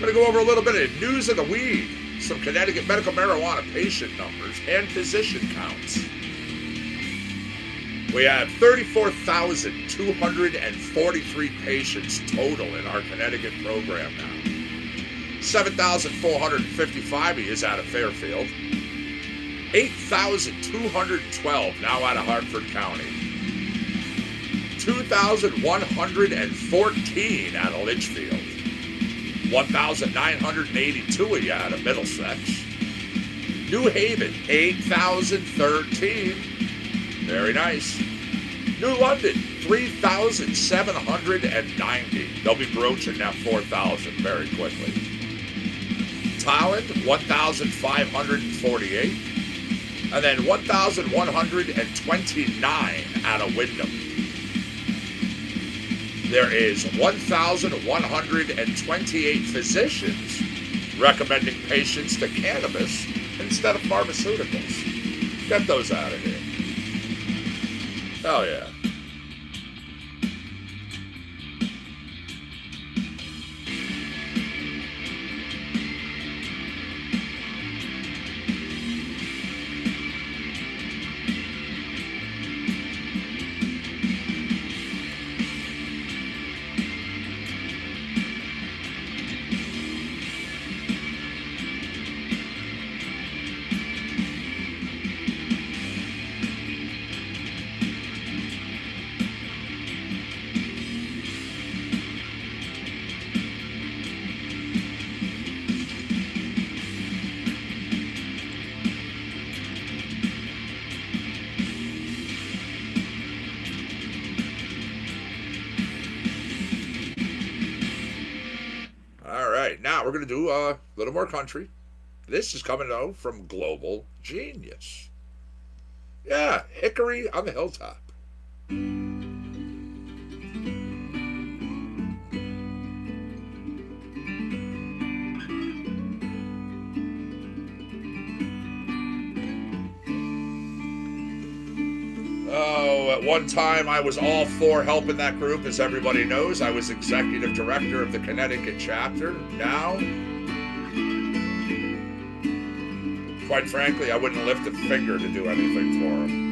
Going to go over a little bit of news of the weed, some Connecticut medical marijuana patient numbers, and physician counts. We have 34,243 patients total in our Connecticut program now. 7,455 is out of Fairfield. 8,212 now out of Hartford County. 2,114 out of Litchfield. 1,982 of you out of Middlesex. New Haven, 8,013. Very nice. New London, 3,790. They'll be broaching that 4,000 very quickly. Thailand, 1,548. And then 1,129 out of Wyndham. There is 1,128 physicians recommending patients to cannabis instead of pharmaceuticals. Get those out of here. Oh, yeah. Now we're going to do a little more country. This is coming out from Global Genius. Yeah, Hickory on the Hilltop. Oh, at one time I was all for helping that group. As everybody knows, I was executive director of the Connecticut chapter. Now, quite frankly, I wouldn't lift a finger to do anything for them.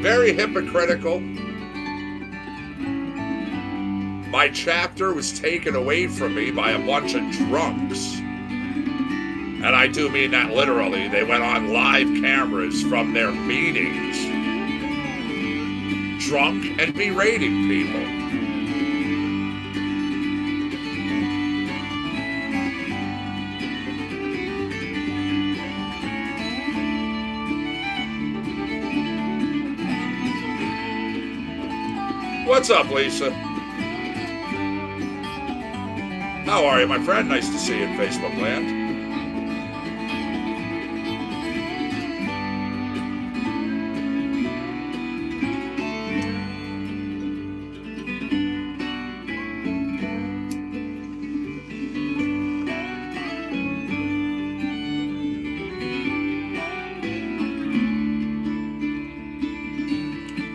very hypocritical. My chapter was taken away from me by a bunch of drunks. And I do mean that literally. They went on live cameras from their meetings, drunk and berating people. What's up, Lisa? How are you, my friend? Nice to see you in Facebook land.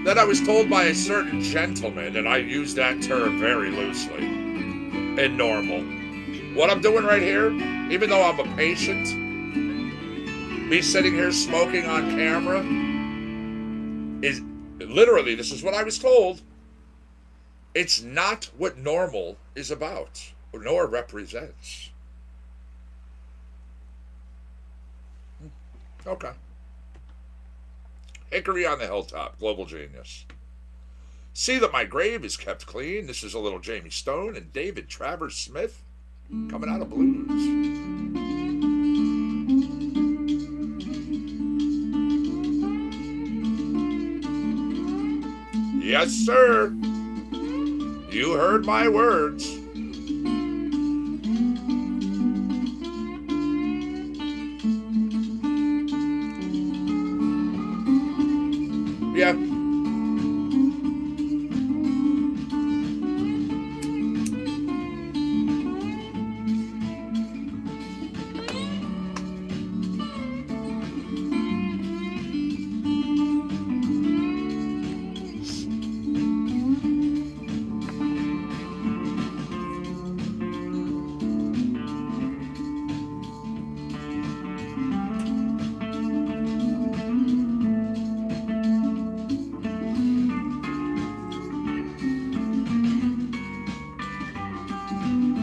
That I was told by a certain gentleman, and I use that term very loosely, and normal. What I'm doing right here, even though I'm a patient, me sitting here smoking on camera, is literally, this is what I was told, it's not what normal is about, nor represents. Okay. Hickory on the hilltop, global genius. See that my grave is kept clean. This is a little Jamie Stone and David Travers Smith coming out of blues. Yes, sir. You heard my words. Yeah.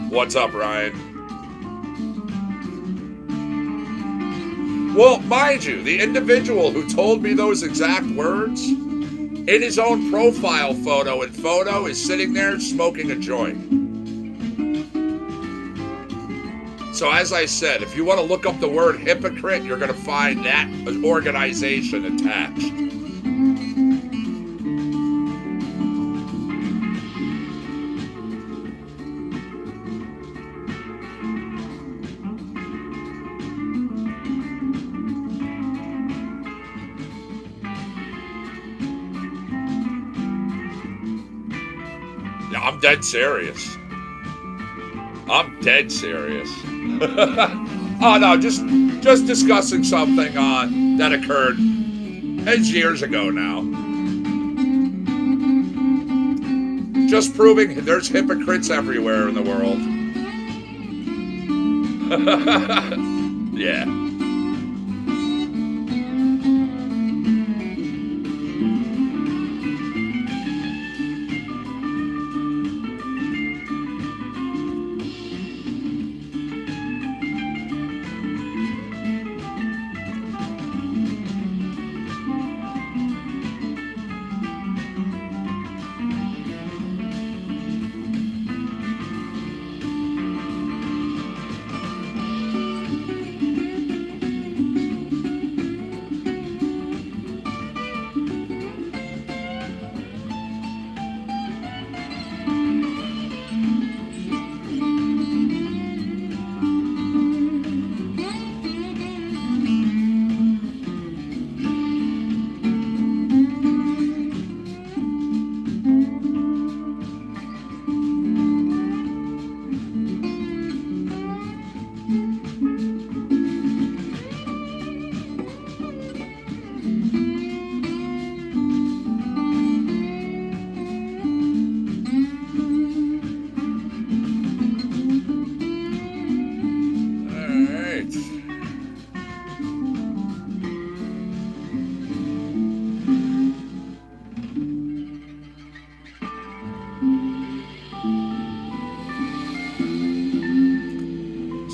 What's up, Ryan? Well, mind you, the individual who told me those exact words, in his own profile photo is sitting there smoking a joint. So as I said, if you want to look up the word hypocrite, you're going to find that organization attached. I'm dead serious. I'm dead serious. Oh no, just discussing something that occurred years ago now. Just proving there's hypocrites everywhere in the world. Yeah.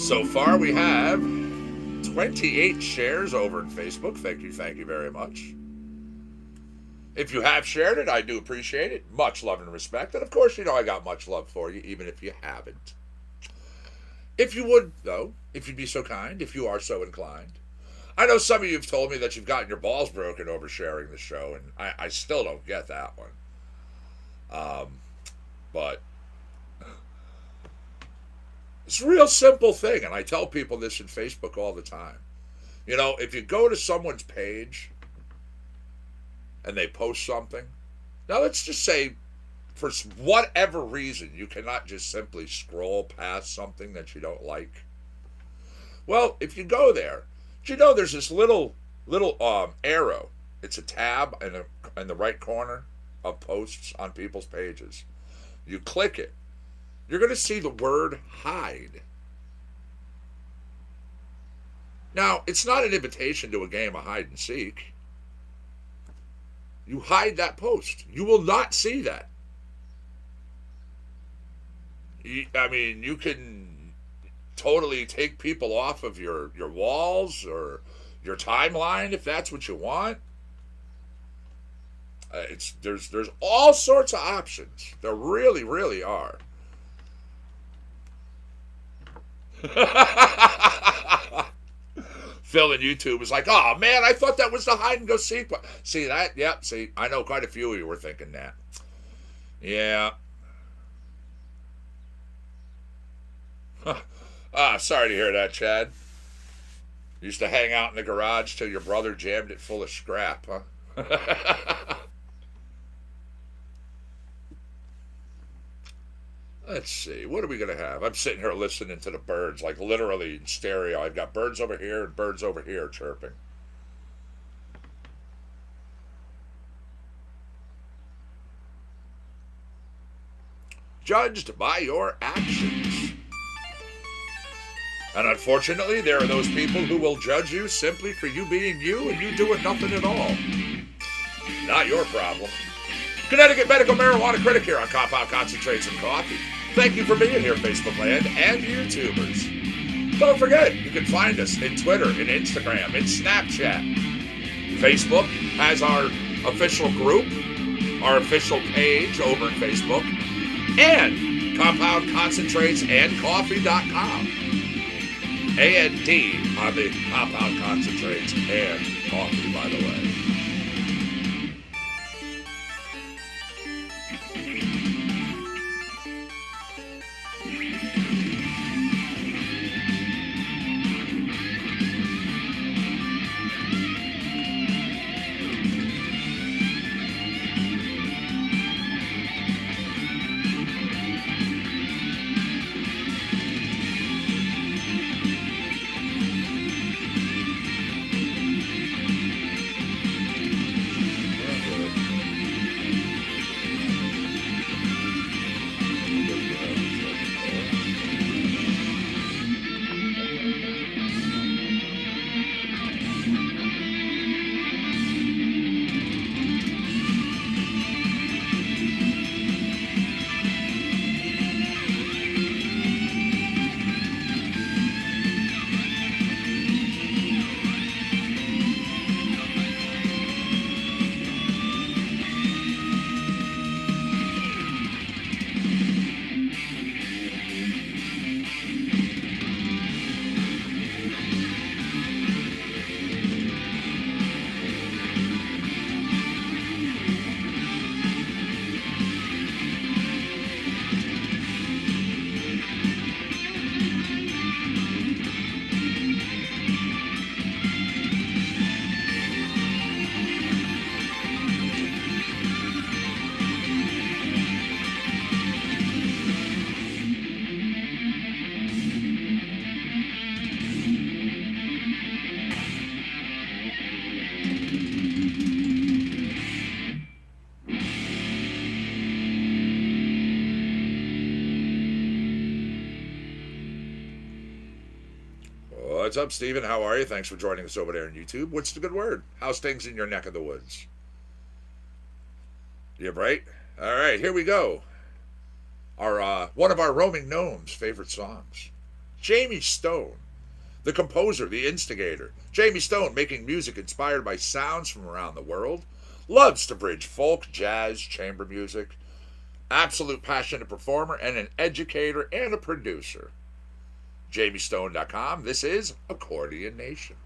So far, we have 28 shares over in Facebook. Thank you very much. If you have shared it, I do appreciate it. Much love and respect. And of course, you know I got much love for you, even if you haven't. If you would, though, if you'd be so kind, if you are so inclined. I know some of you have told me that you've gotten your balls broken over sharing the show, and I still don't get that one. But it's a real simple thing, and I tell people this in Facebook all the time. You know, if you go to someone's page and they post something, now let's just say for whatever reason you cannot just simply scroll past something that you don't like. Well, if you go there, you know there's this little arrow. It's a tab in the right corner of posts on people's pages. You click it. You're going to see the word hide. Now, it's not an invitation to a game of hide and seek. You hide that post. You will not see that. I mean, you can totally take people off of your walls or your timeline if that's what you want. There's all sorts of options. There really, really are. Phil in YouTube was like, "Oh man, I thought that was the hide and go seek." See that? Yep. See, I know quite a few of you were thinking that. Yeah. Sorry to hear that, Chad. Used to hang out in the garage till your brother jammed it full of scrap, huh? Let's see. What are we going to have? I'm sitting here listening to the birds, like literally in stereo. I've got birds over here and birds over here chirping. Judged by your actions. And unfortunately, there are those people who will judge you simply for you being you and you doing nothing at all. Not your problem. Connecticut Medical Marijuana Critic here on Compound Concentrates and Coffee. Thank you for being here, Facebook land and YouTubers. Don't forget, you can find us in Twitter, in Instagram, in Snapchat. Facebook has our official group, our official page over in Facebook, and Compound Concentrates and Coffee.com. A&D on the Compound Concentrates and Coffee, by the way. What's up, Steven? How are you? Thanks for joining us over there on YouTube. What's the good word? How's things in your neck of the woods? You right? All right, here we go. Our one of our roaming gnomes' favorite songs. Jamie Stone, the composer, the instigator. Jamie Stone, making music inspired by sounds from around the world, loves to bridge folk, jazz, chamber music. Absolute passionate performer and an educator and a producer. JamieStone.com. This is Accordion Nation.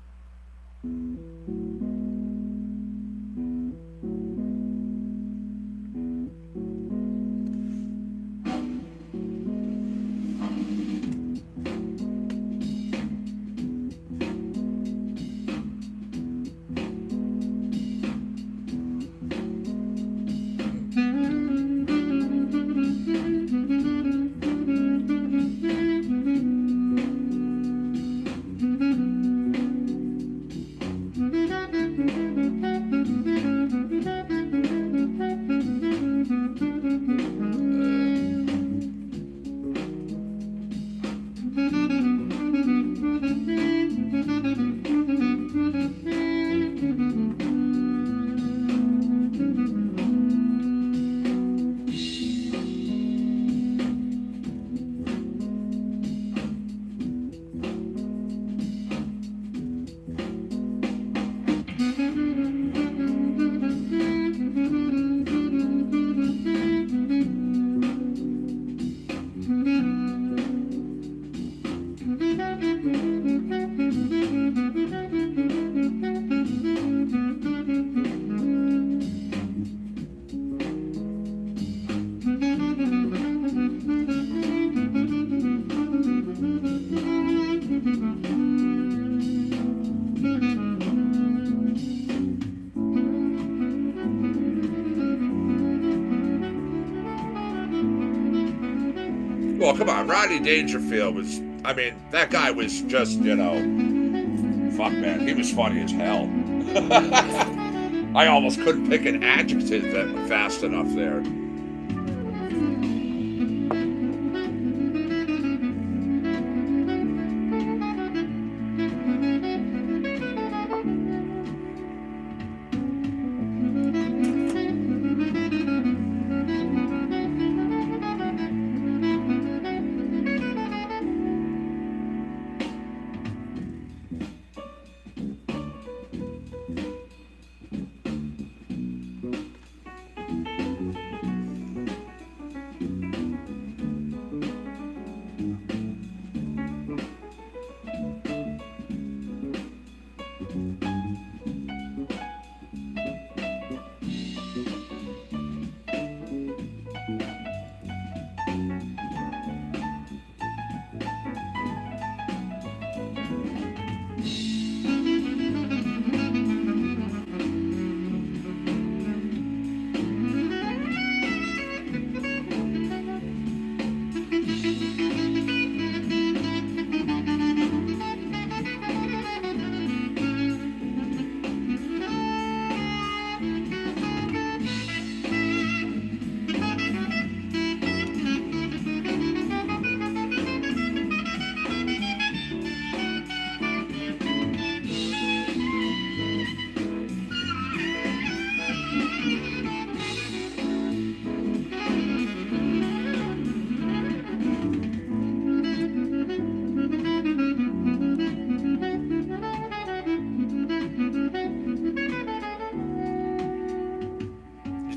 Well, come on, Rodney Dangerfield was, I mean, that guy was just, you know, fuck, man, he was funny as hell. I almost couldn't pick an adjective that fast enough there.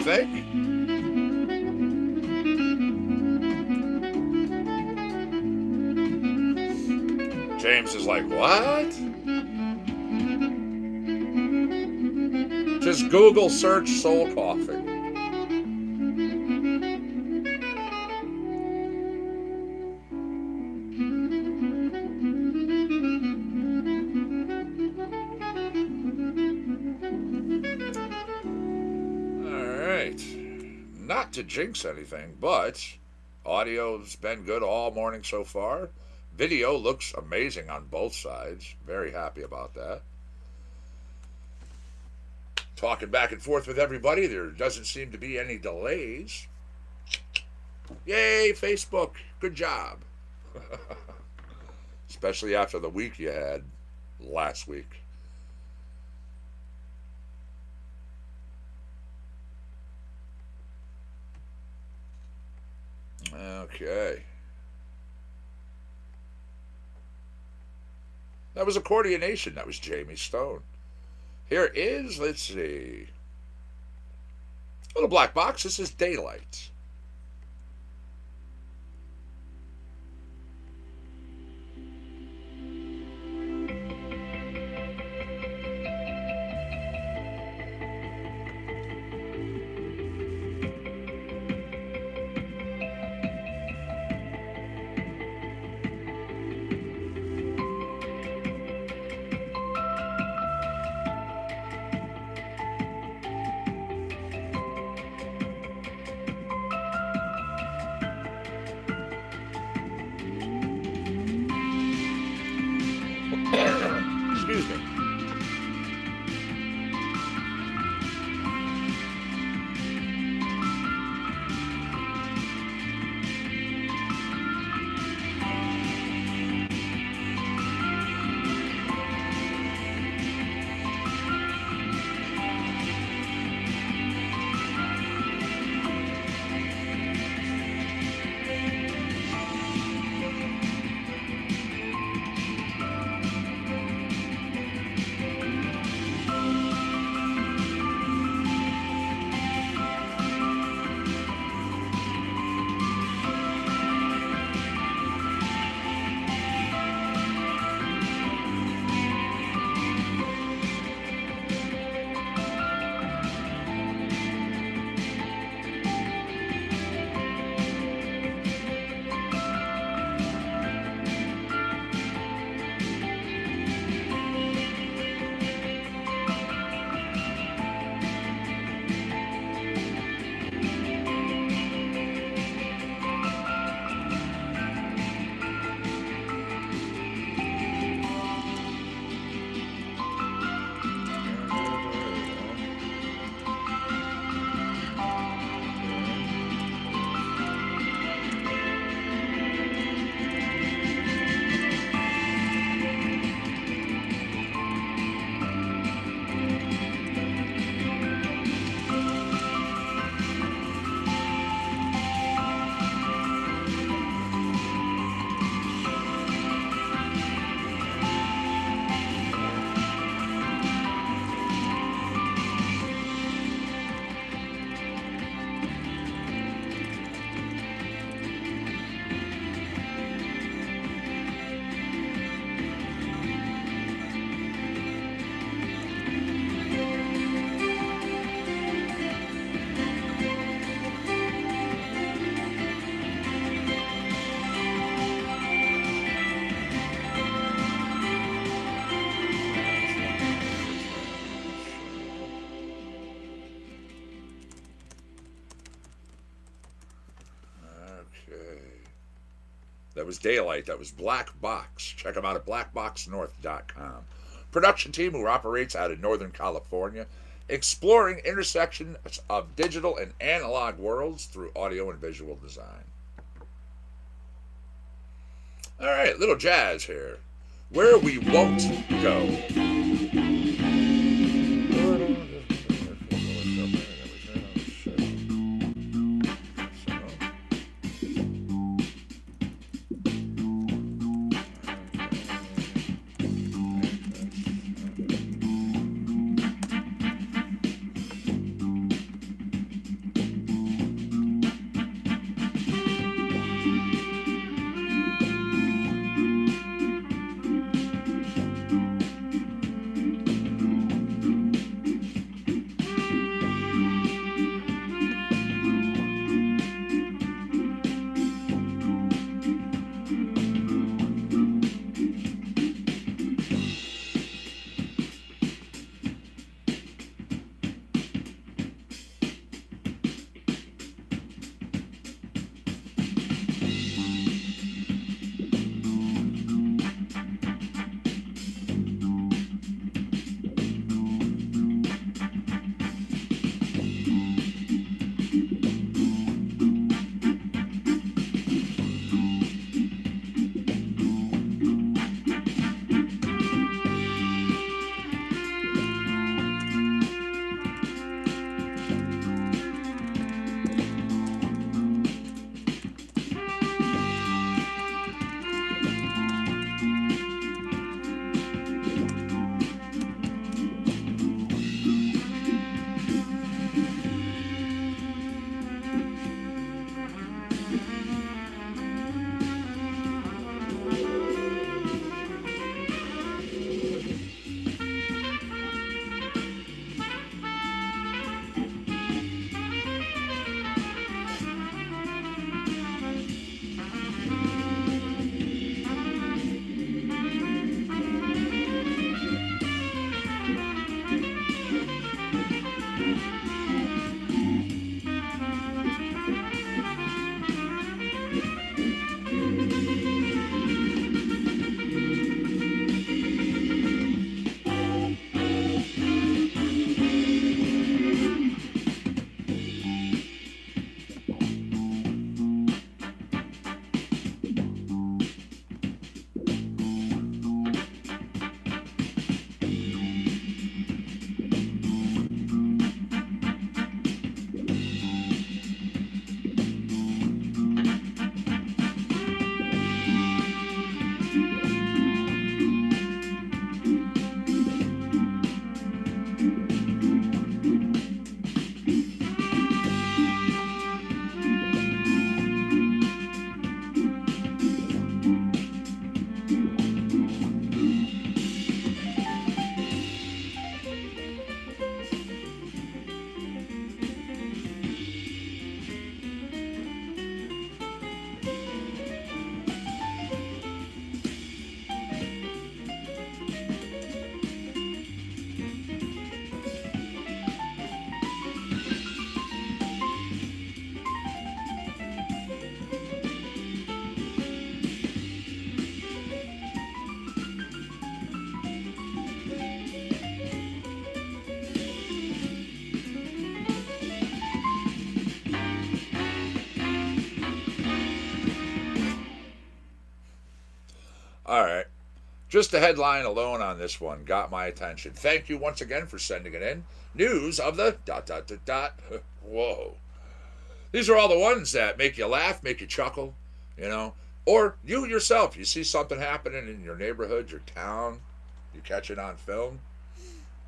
Think? James is like, what? Just Google search soul coffee. Not to jinx anything, but audio's been good all morning so far. Video looks amazing on both sides. Very happy about that. Talking back and forth with everybody. There doesn't seem to be any delays. Yay, Facebook. Good job. Especially after the week you had last week. Okay. That was Accordionation. That was Jamie Stone. Here is, let's see, Little Black Box. This is Daylight. Excuse me. That was Daylight. That was Black Box. Check them out at blackboxnorth.com. Production team who operates out of Northern California, exploring intersections of digital and analog worlds through audio and visual design. All right, little jazz here. Where we won't go. All right. Just the headline alone on this one got my attention. Thank you once again for sending it in. News of the ... Whoa. These are all the ones that make you laugh, make you chuckle, you know. Or you yourself, you see something happening in your neighborhood, your town, you catch it on film.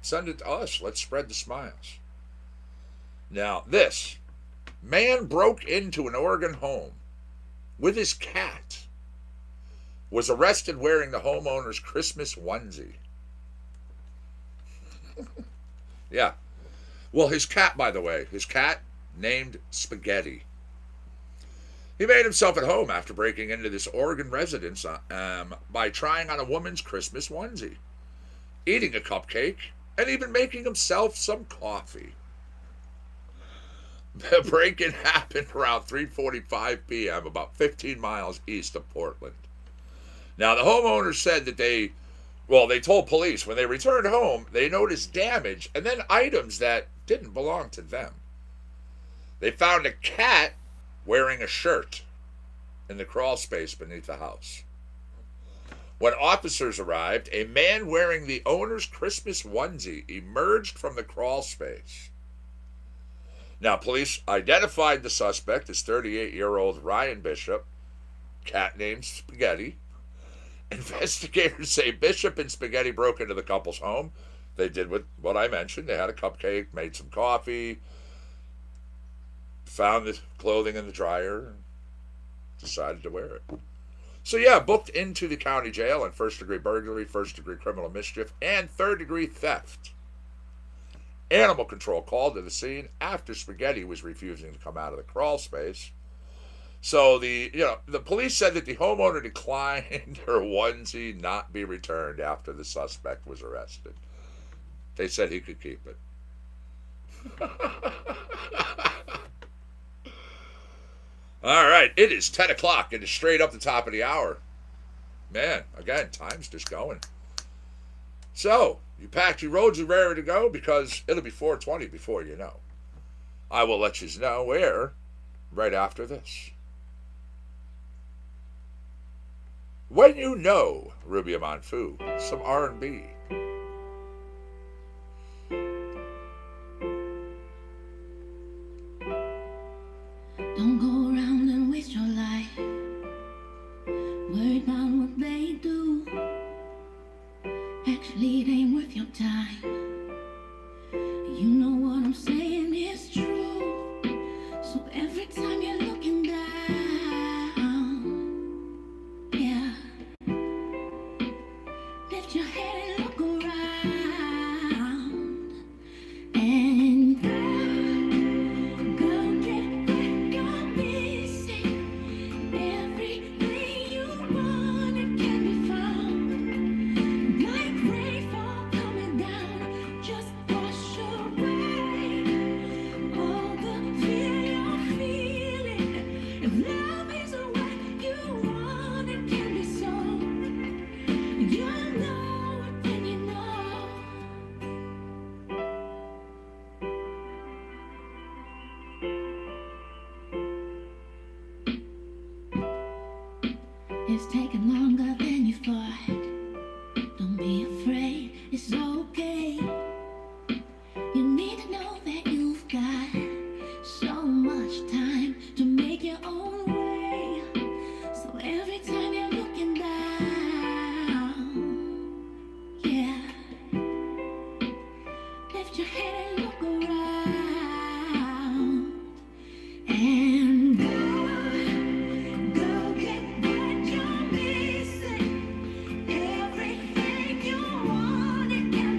Send it to us. Let's spread the smiles. Now, this. Man broke into an Oregon home with his cat. Was arrested wearing the homeowner's Christmas onesie. Yeah. Well, his cat, by the way, his cat named Spaghetti. He made himself at home after breaking into this Oregon residence by trying on a woman's Christmas onesie, eating a cupcake, and even making himself some coffee. The break-in happened around 3:45 p.m., about 15 miles east of Portland. Now, the homeowners said that they told police when they returned home, they noticed damage and then items that didn't belong to them. They found a cat wearing a shirt in the crawl space beneath the house. When officers arrived, a man wearing the owner's Christmas onesie emerged from the crawl space. Now, police identified the suspect as 38-year-old Ryan Bishop, cat named Spaghetti. Investigators say Bishop and Spaghetti broke into the couple's home. They did what I mentioned. They had a cupcake, made some coffee, found the clothing in the dryer, and decided to wear it. So yeah, booked into the county jail on first-degree burglary, first-degree criminal mischief, and third-degree theft. Animal control called to the scene after Spaghetti was refusing to come out of the crawl space. So the police said that the homeowner declined her onesie not be returned after the suspect was arrested. They said he could keep it. All right, it is 10 o'clock. It is straight up the top of the hour. Man, again, time's just going. So, you packed your roads, you're ready to go, because it'll be 4:20 before you know. I will let you know where right after this. When you know Ruby Monfu, some R&B. Don't go around and waste your life worried about what they do. Actually, it ain't worth your time. You know what I'm saying is true. So every time you're looking down, yeah, lift your head and look around. And go get back your missing. Everything you want, it can be found. Like rainfall coming down, just wash away all the fear you're feeling. If love is what you want, it can be so. You'll know it when you know. It's taken longer than you thought. Don't be afraid, it's okay. You need to know that you've got so much time to make your own way. So every time you're looking down, yeah, lift your head and look around. And go get what you're missing. Everything you want, it can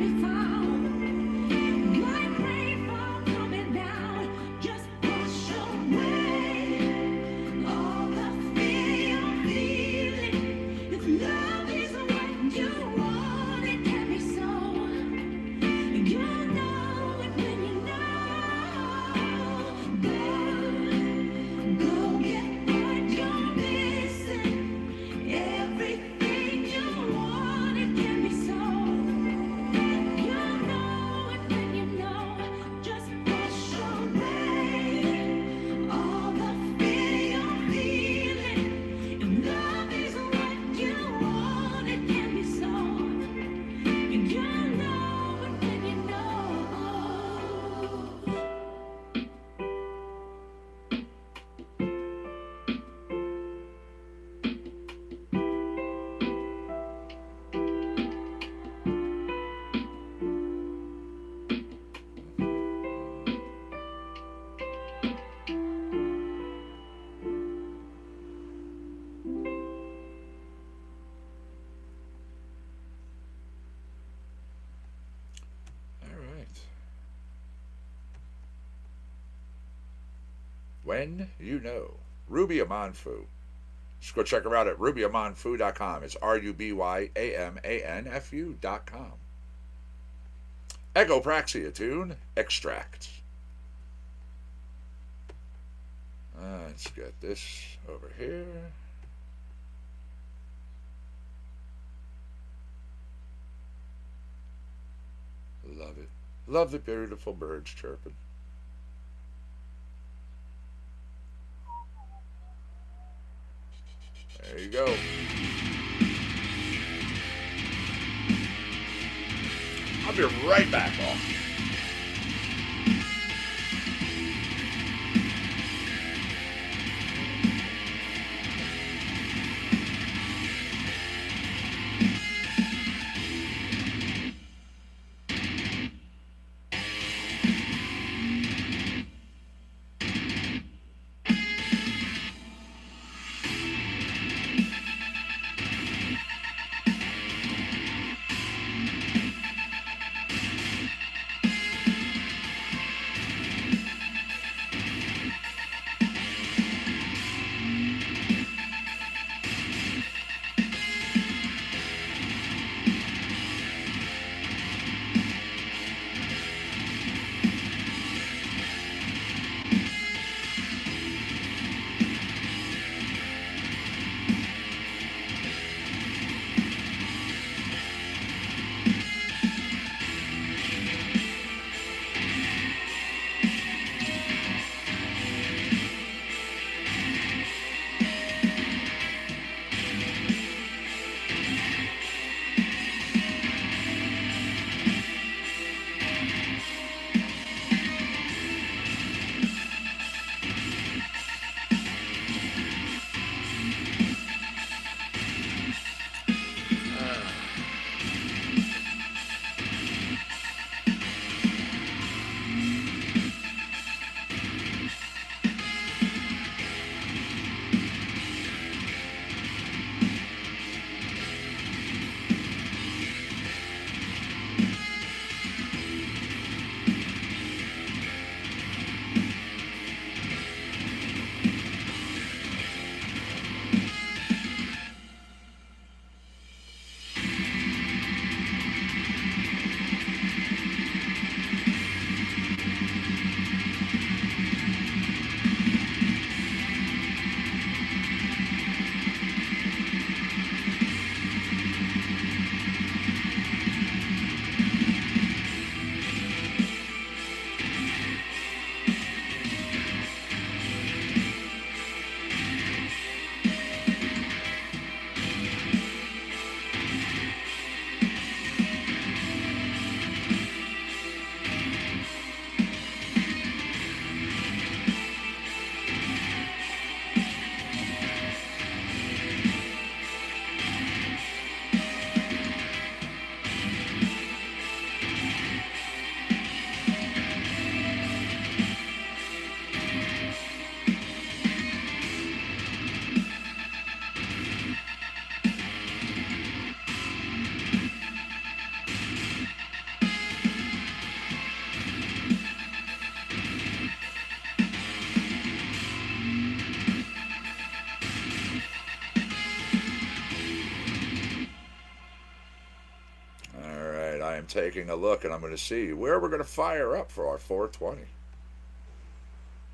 when you know. Ruby Amanfu. Just go check her out at rubyamanfu.com. It's RUBYAMANFU.com. Egopraxia tune, Extract. Let's get this over here. Love it. Love the beautiful birds chirping. There you go. I'll be right back, all. Taking a look, and I'm going to see where we're going to fire up for our 420.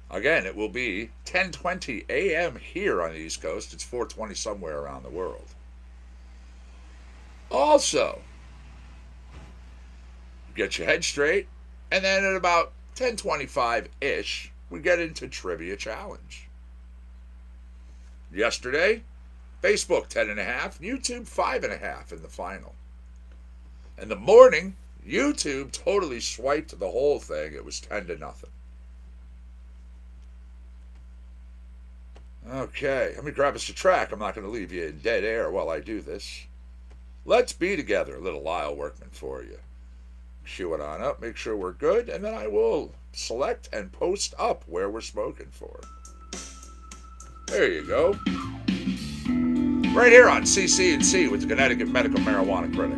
Again, it will be 10:20 a.m. here on the East Coast. It's 4:20 somewhere around the world. Also, get your head straight, and then at about 10:25-ish, we get into Trivia Challenge. Yesterday, Facebook 10.5, YouTube 5.5 in the final. In the morning, YouTube totally swiped the whole thing. It was 10-0. Okay, let me grab us a track. I'm not going to leave you in dead air while I do this. Let's be together, a little Lyle Workman for you. Cue it on up, make sure we're good, and then I will select and post up where we're smoking for. There you go. Right here on CC&C with the Connecticut Medical Marijuana Critic.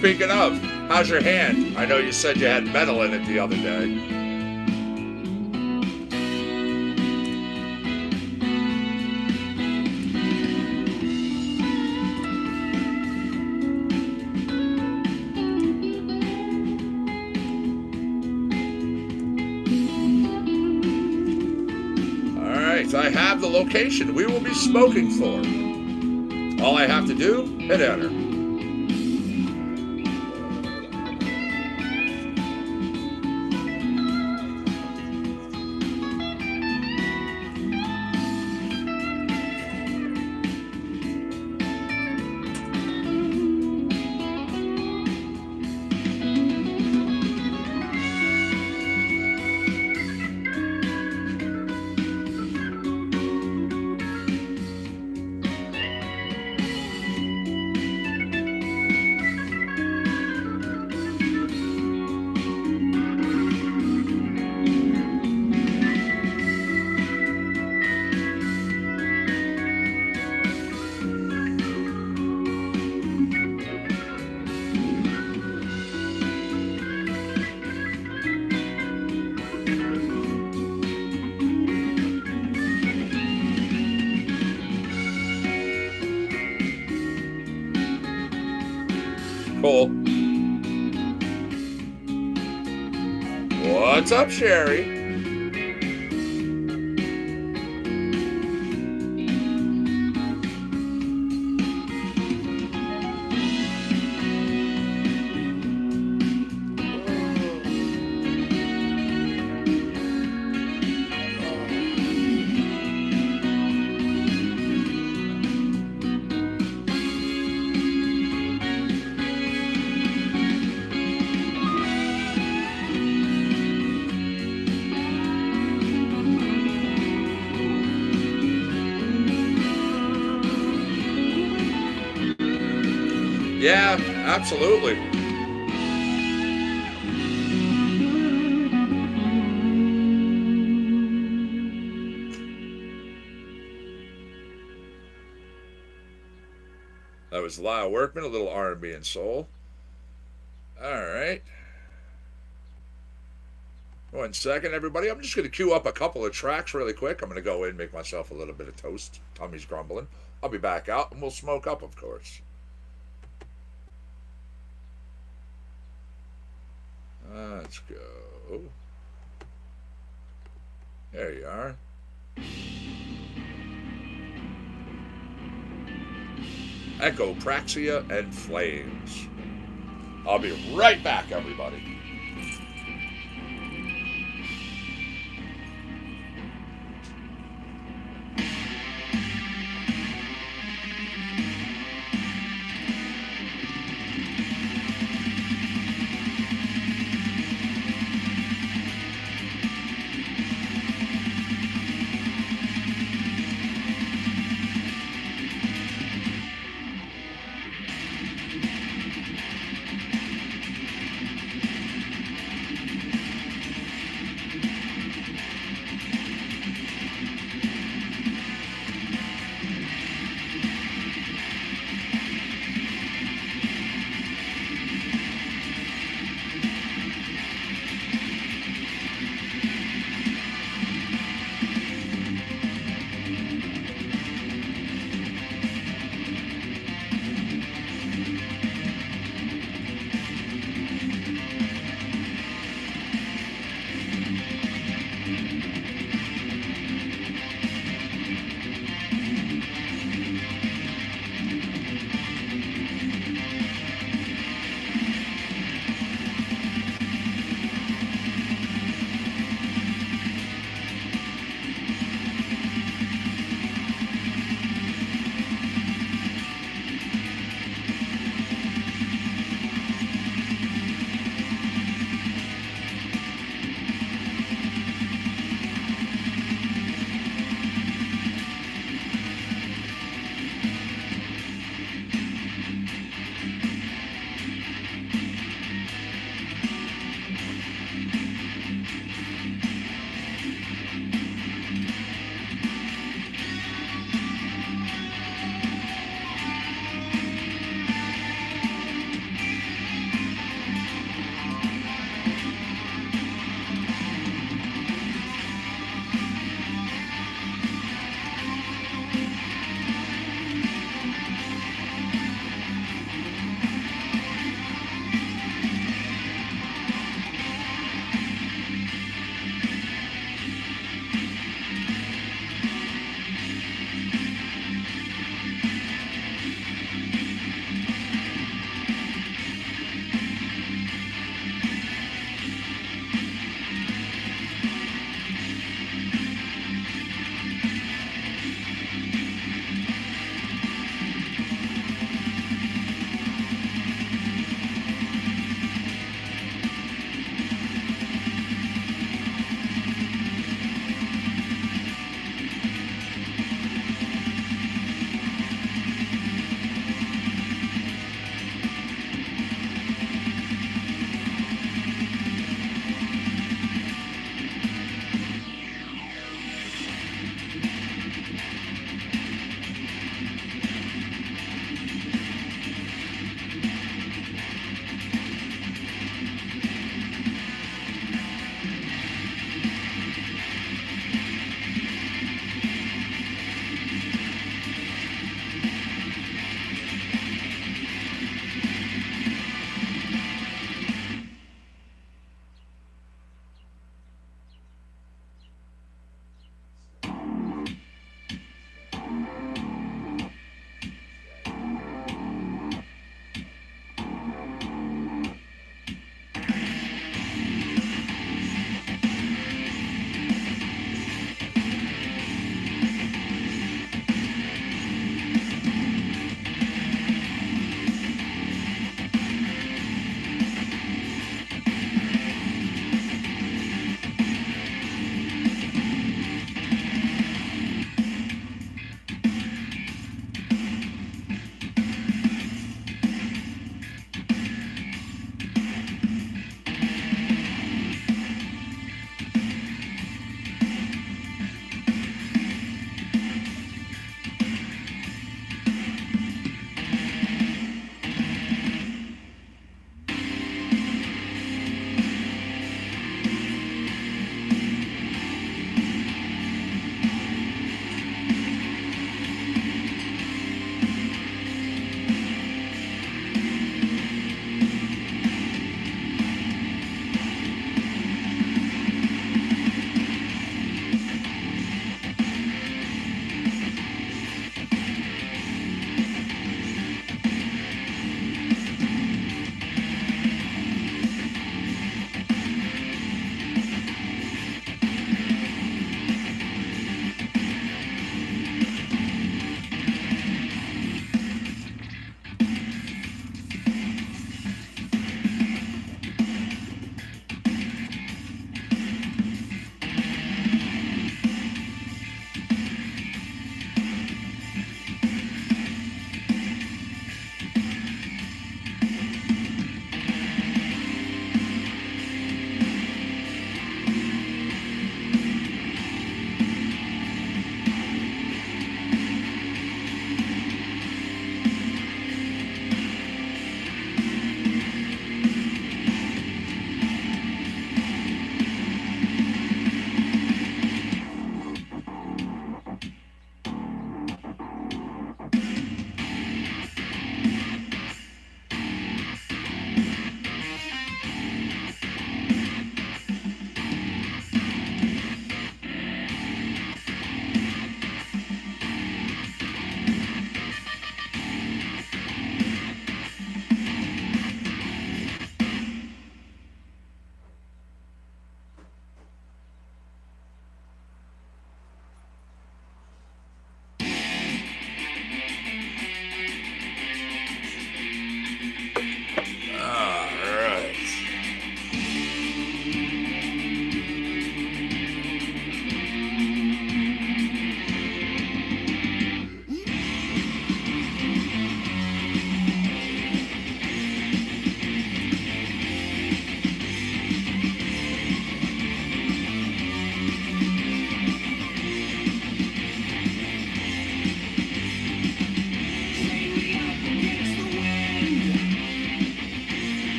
Speaking of, how's your hand? I know you said you had metal in it the other day. I have the location we will be smoking for. All I have to do, hit enter. Cool. What's up, Sherry? Yeah, absolutely. That was Lyle Workman, a little R&B and soul. All right. 1 second, everybody. I'm just going to queue up a couple of tracks really quick. I'm going to go in, make myself a little bit of toast. Tummy's grumbling. I'll be back out, and we'll smoke up, of course. Let's go. There you are. Echopraxia and Flames. I'll be right back, everybody.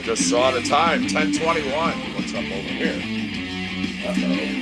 just saw the time, 10:21. What's up over here? Uh-oh.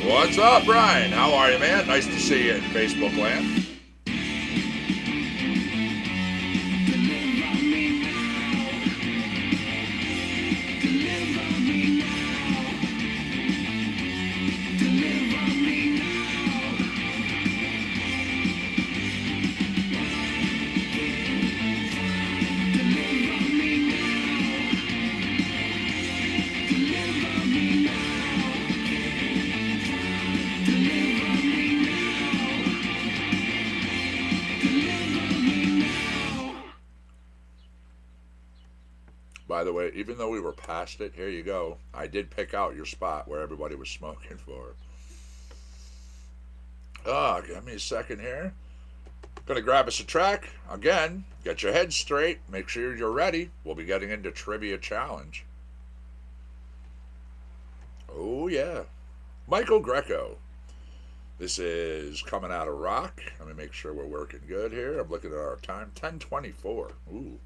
What's up, Brian? How are you, man? Nice to see you in Facebook land. By the way, even though we were past it, here you go. I did pick out your spot where everybody was smoking for. Give me a second here. Gonna grab us a track. Again, get your head straight. Make sure you're ready. We'll be getting into Trivia Challenge. Oh, yeah. Michael Greco. This is coming out of Rock. Let me make sure we're working good here. I'm looking at our time. 10:24. Ooh.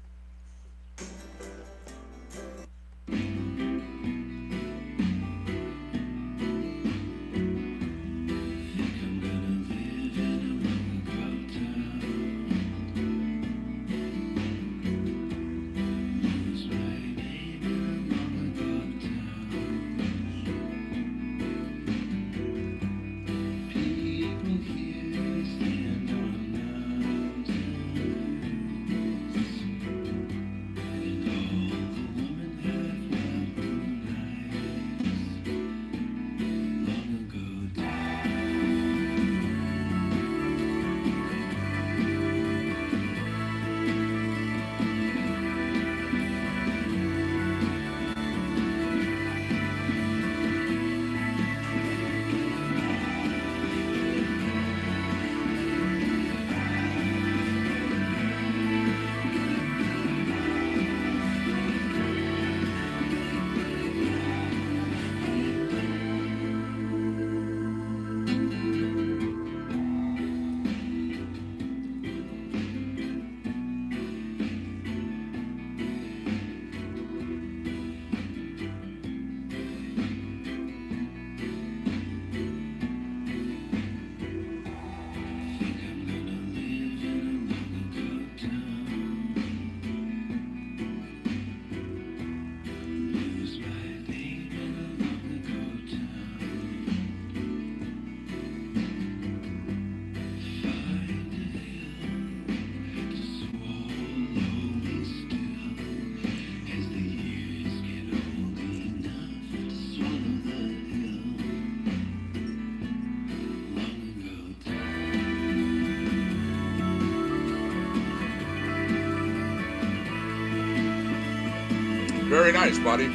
Very nice, buddy.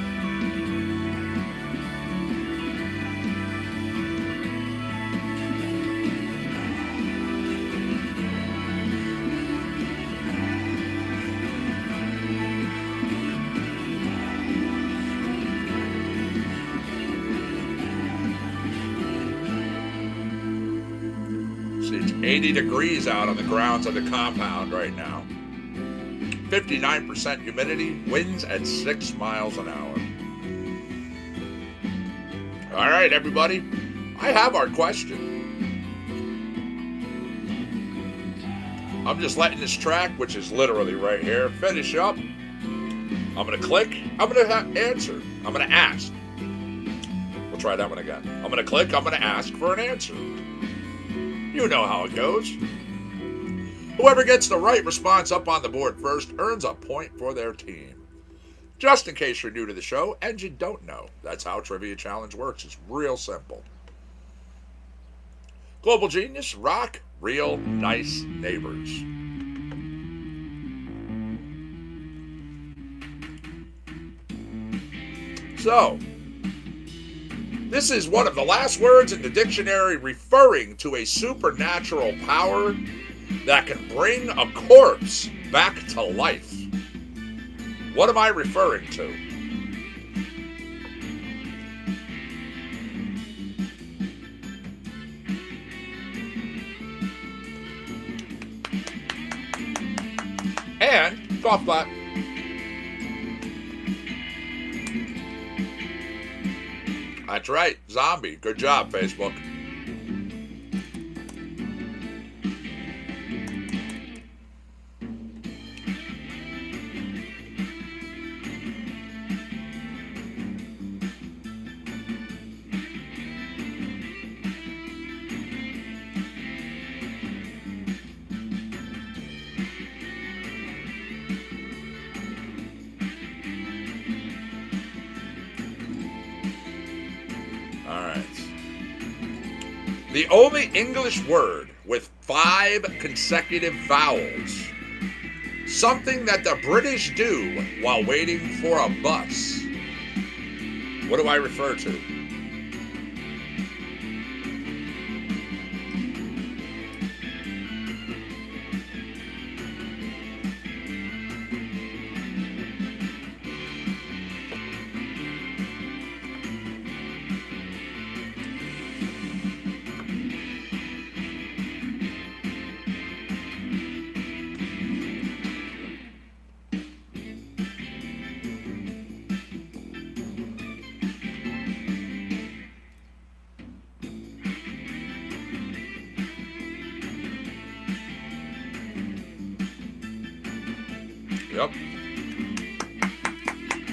80 degrees out on the grounds of the compound right now. 59% humidity, winds at 6 miles an hour. All right, everybody, I have our question. I'm just letting this track, which is literally right here, finish up. I'm going to click. I'm going to answer. I'm going to ask. We'll try that one again. I'm going to click. I'm going to ask for an answer. You know how it goes. Whoever gets the right response up on the board first earns a point for their team. Just in case you're new to the show and you don't know, that's how Trivia Challenge works. It's real simple. Global Genius, rock, real nice neighbors. So, this is one of the last words in the dictionary referring to a supernatural power that can bring a corpse back to life. What am I referring to? And golf clap. That's right, zombie. Good job, Facebook. The only English word with 5 consecutive vowels. Something that the British do while waiting for a bus. What do I refer to? Yep.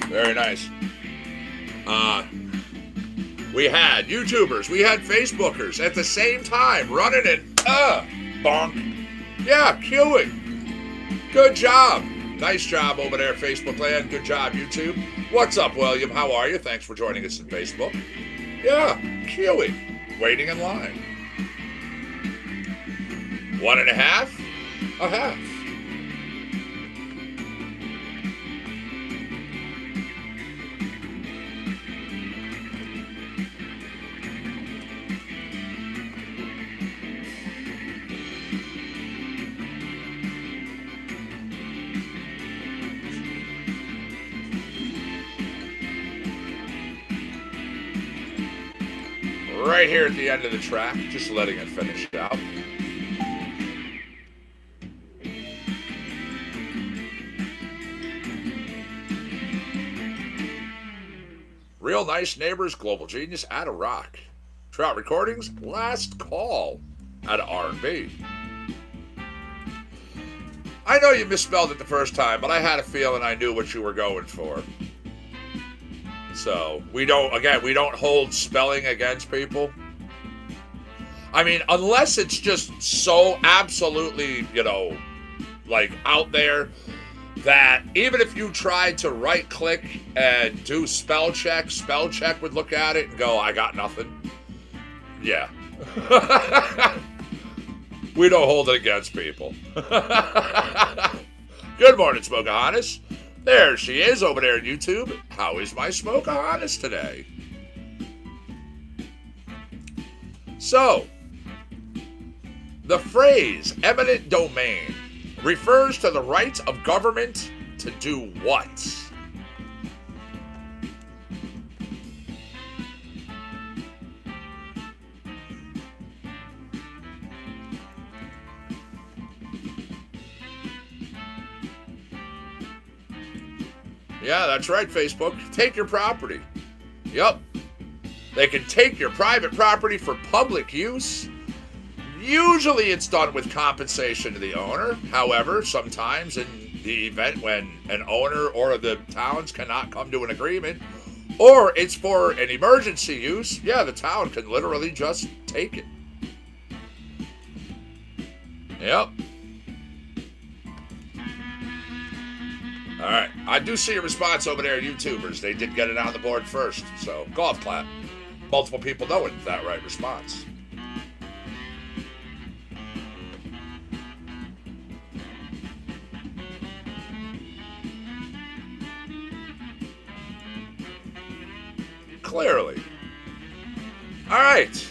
Very nice. We had YouTubers, we had Facebookers at the same time running it. Bonk. Yeah, queuing. Good job. Nice job over there, Facebook land. Good job, YouTube. What's up, William? How are you? Thanks for joining us in Facebook. Yeah, queuing. Waiting in line. 1.5. A half. Right here at the end of the track, just letting it finish out. Real Nice Neighbors, Global Genius, out of rock. Trout Recordings, Last Call, out of R&B. I know you misspelled it the first time, but I had a feeling I knew what you were going for. So, we don't hold spelling against people. I mean, unless it's just so absolutely, like out there that even if you tried to right click and do spell check would look at it and go, I got nothing. Yeah. We don't hold it against people. Good morning, Smokeahonis. There she is over there on YouTube. How is my Smokeahonis today? So, the phrase eminent domain refers to the rights of government to do what? Yeah, that's right, Facebook. Take your property. Yup. They can take your private property for public use. Usually it's done with compensation to the owner. However, sometimes in the event when an owner or the towns cannot come to an agreement, or it's for an emergency use, yeah, the town can literally just take it. Yep. All right. I do see a response over there, YouTubers. They did get it on the board first, so golf clap. Multiple people knowing that right response. Clearly. All right.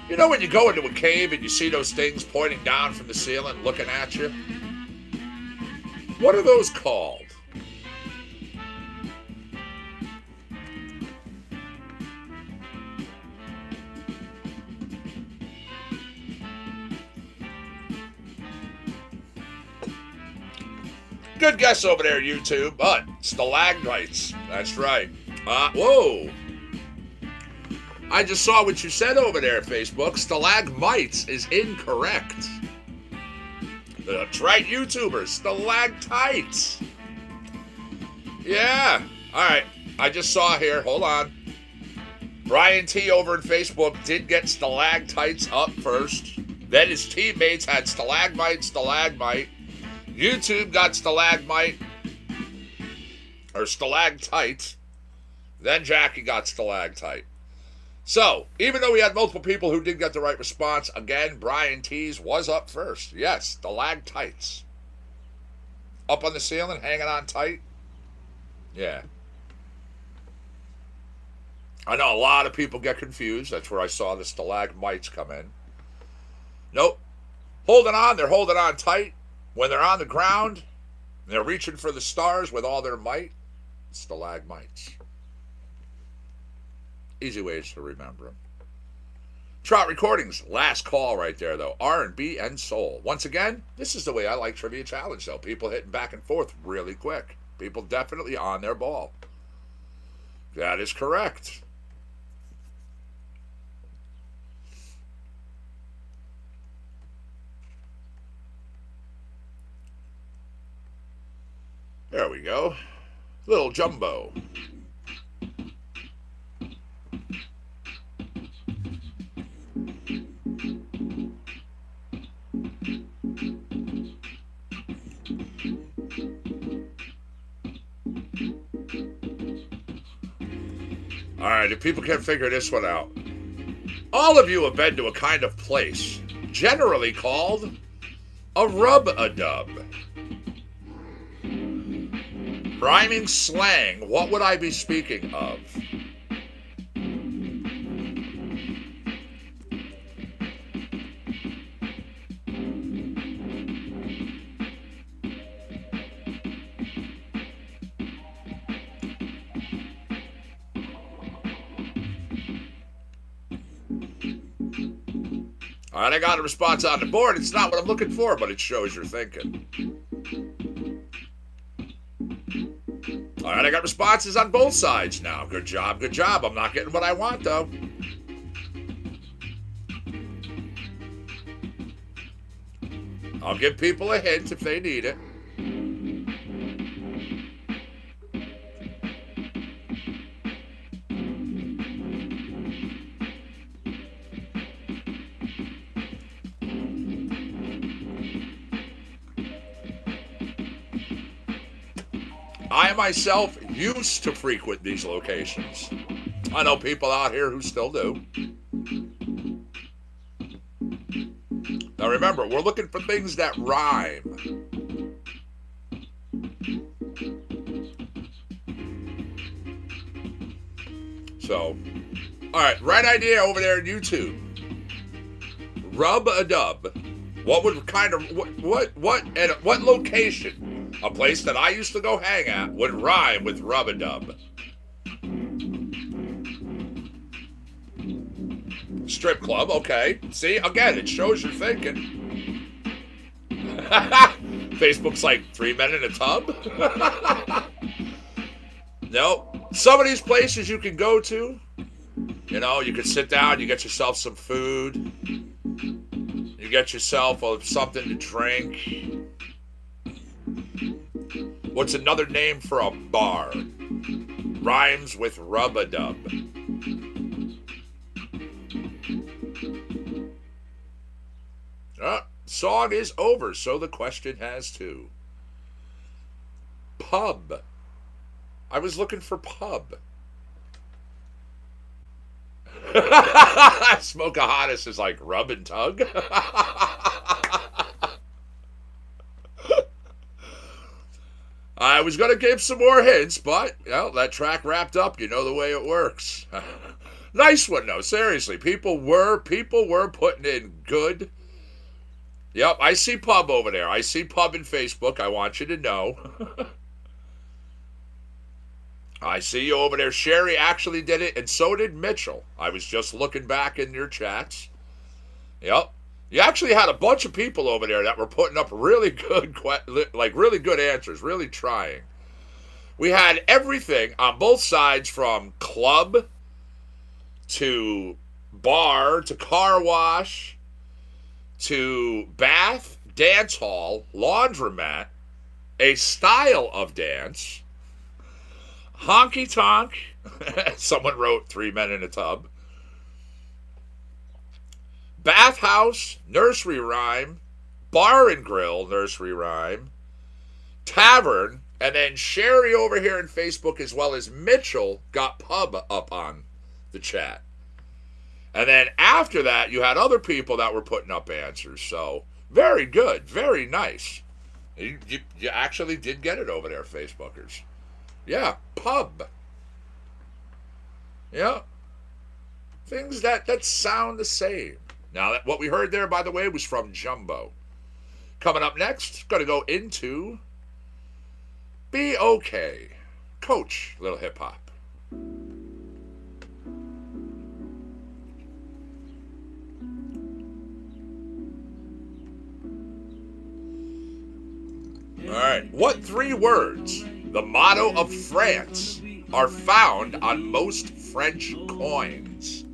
You know when you go into a cave and you see those things pointing down from the ceiling looking at you? What are those called? Good guess over there, YouTube, but stalagmites. That's right. Whoa. I just saw what you said over there, Facebook. Stalagmites is incorrect. That's right, YouTubers. Stalactites. Yeah. All right. I just saw here. Hold on. Brian T. over in Facebook did get stalactites up first. Then his teammates had stalagmite. YouTube got stalagmite. Or stalactite. Then Jackie got stalactite. So, even though we had multiple people who did get the right response, again, Brian T's was up first. Yes, stalactites. Up on the ceiling, hanging on tight. Yeah. I know a lot of people get confused. That's where I saw the stalagmites come in. Nope. Holding on, they're holding on tight. When they're on the ground, they're reaching for the stars with all their might. Stalagmites. Easy ways to remember them. Trout Recordings, last call right there, though. R&B and soul. Once again, this is the way I like Trivia Challenge, though. People hitting back and forth really quick. People definitely on their ball. That is correct. There we go. Little Jumbo. All right, if people can't figure this one out, all of you have been to a kind of place generally called a rub-a-dub. Rhyming slang, what would I be speaking of? All right, I got a response on the board. It's not what I'm looking for, but it shows you're thinking. All right, I got responses on both sides now. Good job, good job. I'm not getting what I want, though. I'll give people a hint if they need it. I myself used to frequent these locations. I know people out here who still do. Now remember, we're looking for things that rhyme. So, all right, right idea over there on YouTube. Rub-a-dub. What would kind of at what location? A place that I used to go hang at would rhyme with rub-a-dub. Strip club, okay. See, again, it shows you're thinking. Facebook's like 3 men in a tub. No. Some of these places you can go to, you know, you can sit down, you get yourself some food, you get yourself something to drink. What's another name for a bar? Rhymes with rub-a-dub. Song is over, so the question has to. Pub. I was looking for pub. Smokeahontas is like rub and tug. I was going to give some more hints, but, you know, that track wrapped up. You know the way it works. Nice one, though. Seriously, people were putting in good. Yep, I see pub over there. I see pub in Facebook. I want you to know. I see you over there. Sherry actually did it, and so did Mitchell. I was just looking back in your chats. Yep. You actually had a bunch of people over there that were putting up really good, really good answers, really trying. We had everything on both sides, from club to bar to car wash to bath, dance hall, laundromat, a style of dance, honky tonk. Someone wrote 3 men in a tub. Bathhouse, nursery rhyme, bar and grill, nursery rhyme, tavern, and then Sherry over here in Facebook, as well as Mitchell, got pub up on the chat. And then after that, you had other people that were putting up answers. So, very good, very nice. You actually did get it over there, Facebookers. Yeah, pub. Yeah. Things that sound the same. Now, what we heard there, by the way, was from Jumbo. Coming up next, going to go into Be Okay. Coach, little hip hop. All right. What 3 words, the motto of France, are found on most French coins?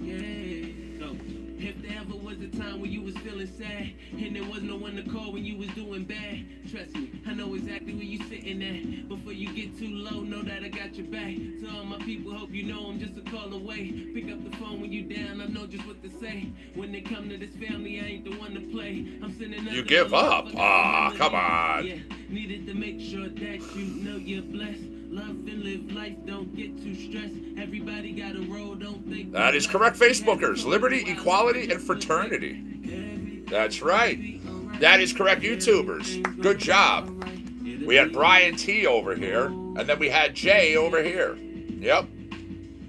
If there ever was a time when you was feeling sad and there was no one to call when you was doing bad, trust me, I know exactly where you sitting at. Before you get too low, know that I got your back. To all my people, hope you know I'm just a call away. Pick up the phone when you down, I know just what to say. When they come to this family, I ain't the one to play. I'm sending You give up? Ah, come on. Yeah, needed to make sure that you know you're blessed. Love and live life, don't get too stressed. Everybody got a roll, don't think. That is correct, Facebookers. Liberty, equality, and fraternity. That's right. That is correct, YouTubers. Good job. We had Brian T over here, and then we had Jay over here. Yep.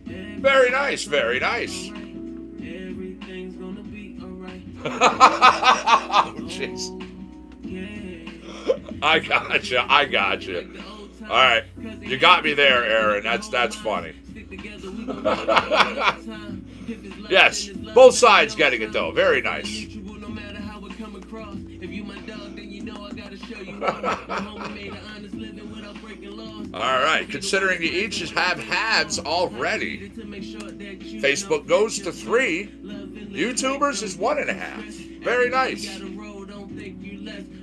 Very nice, very nice. Everything's gonna be alright. Oh, jeez. I got you. All right, you got me there, Aaron. That's funny. Yes, both sides getting it though. Very nice. All right, considering you each have halves already, Facebook goes to 3. YouTubers is 1.5. Very nice.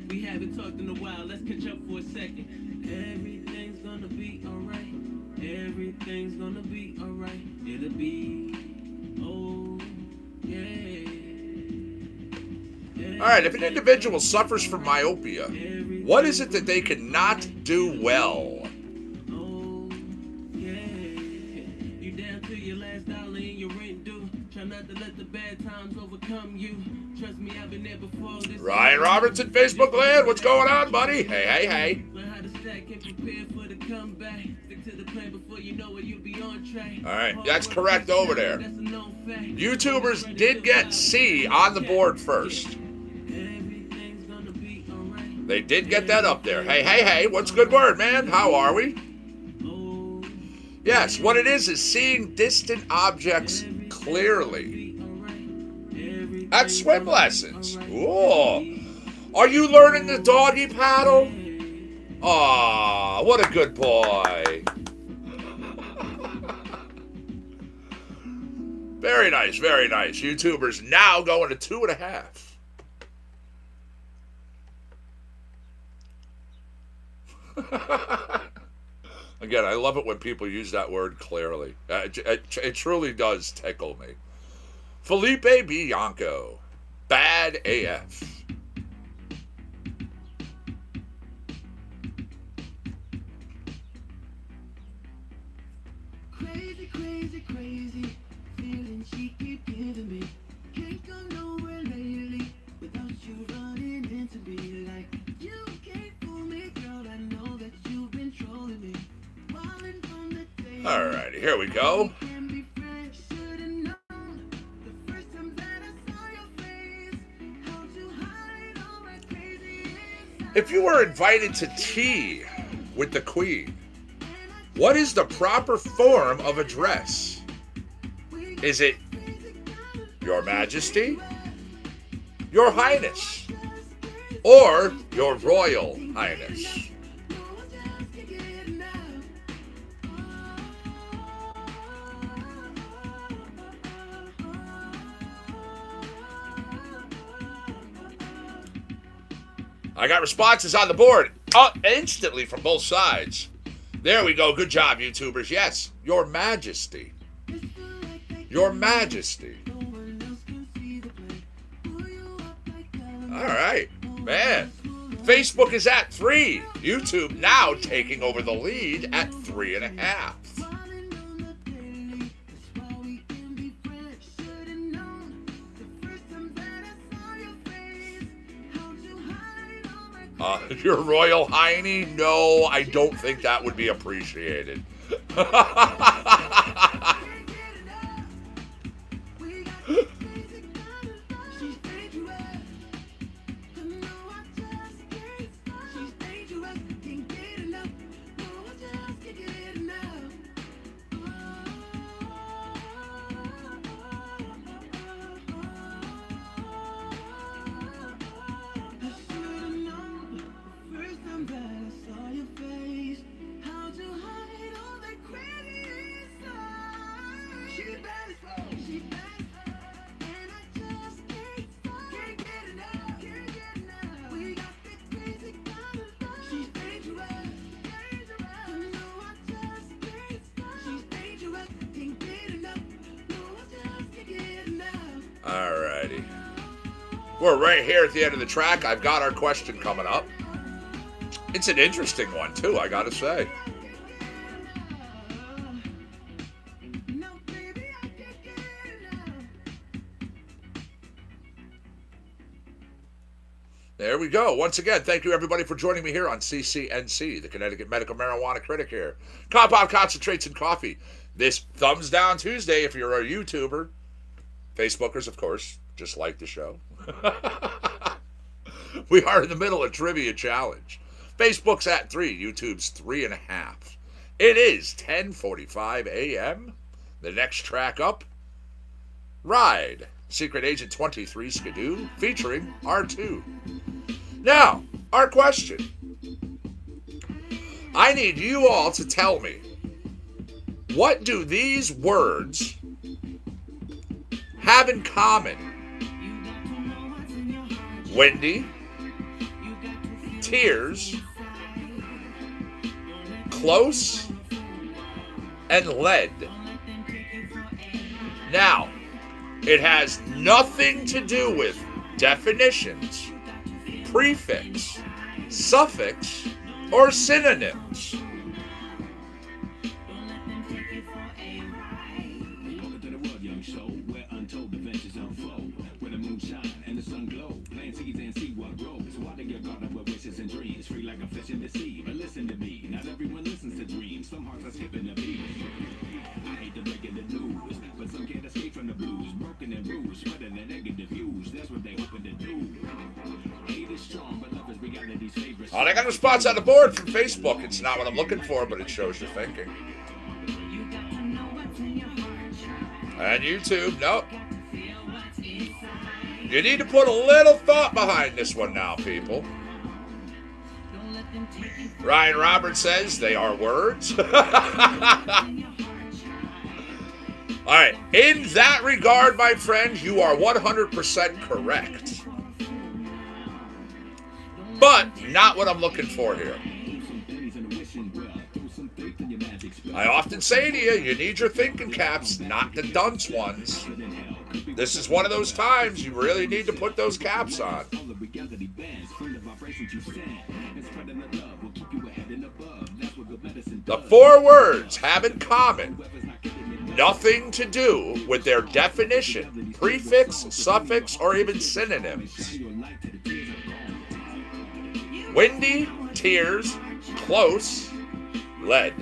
We haven't talked in a while. Let's catch up for a second. Everything's gonna be alright. Everything's gonna be alright. It'll be okay. All right, if an individual suffers from myopia, what is it that they cannot do well? You down to your last dollar in your rent due. Try not to let the bad times overcome you. Trust me, I've been there before. Ryan Robertson, Facebook land. What's going on, buddy? Hey. Learn how to stack and prepare for the comeback. Stick to the plan before you know it, you'll be on track. All right, that's correct over there. YouTubers did get C on the board first. They did get that up there. Hey, what's a good word, man? How are we? Yes, what it is seeing distant objects clearly. At swim lessons. Ooh. Are you learning the doggy paddle? Aw, what a good boy. Very nice, very nice. YouTubers now going to 2.5. Again, I love it when people use that word clearly. It truly does tickle me. Felipe Bianco. Bad AF. Crazy, crazy, crazy feeling she keep giving me. Can't go nowhere lately without you running into me. Like you can't fool me, girl. I know that you've been trolling me. Wildin' from the day. Alrighty, here we go. Can be friends, should've known. The first time that I saw your face, how'd you hide all my crazy inside? If you were invited to tea with the Queen, what is the proper form of address? Is it Your Majesty, Your Highness, or Your Royal Highness? I got responses on the board instantly from both sides. There we go. Good job, YouTubers. Yes, Your Majesty. Your Majesty. All right, man. Facebook is at 3. YouTube now taking over the lead at 3.5. Your Royal Hiney? No, I don't think that would be appreciated. Alrighty. We're right here at the end of the track. I've got our question coming up. It's an interesting one, too, I gotta say. There we go. Once again, thank you everybody for joining me here on CCNC, the Connecticut Medical Marijuana Critic here. Compound Concentrates and Coffee. This Thumbs Down Tuesday, if you're a YouTuber. Facebookers, of course, just like the show. We are in the middle of Trivia Challenge. Facebook's at 3, YouTube's 3.5. It is 10:45 a.m. The next track up, Ride, Secret Agent 23 Skidoo, featuring R2. Now, our question. I need you all to tell me, what do these words have in common? Windy, tears, close, and lead. Now, it has nothing to do with definitions, prefix, suffix, or synonyms. Welcome to the world, young soul, where untold adventures unfold. Where the moon shine and the sun glow. Plant seeds and see what grows. Why they get caught up with wishes and dreams? Free like a fish in the sea. But listen to me, not everyone listens to dreams. Some hearts are skipping the beat. I hate to break the news, but some can't escape from the blues. Broken and bruised, spreading the negative views. That's what they hoping to do. Hate is strong, but love is reality's favorite. Oh, I got a response on the board from Facebook. It's not what I'm looking for, but it shows your thinking. And YouTube, nope. You need to put a little thought behind this one now, people. Ryan Roberts says they are words. All right. In that regard, my friend, you are 100% correct. But not what I'm looking for here. I often say to you, you need your thinking caps, not the dunce ones. This is one of those times you really need to put those caps on. The 4 words have in common nothing to do with their definition, prefix, suffix, or even synonyms. Windy, tears, close, lead.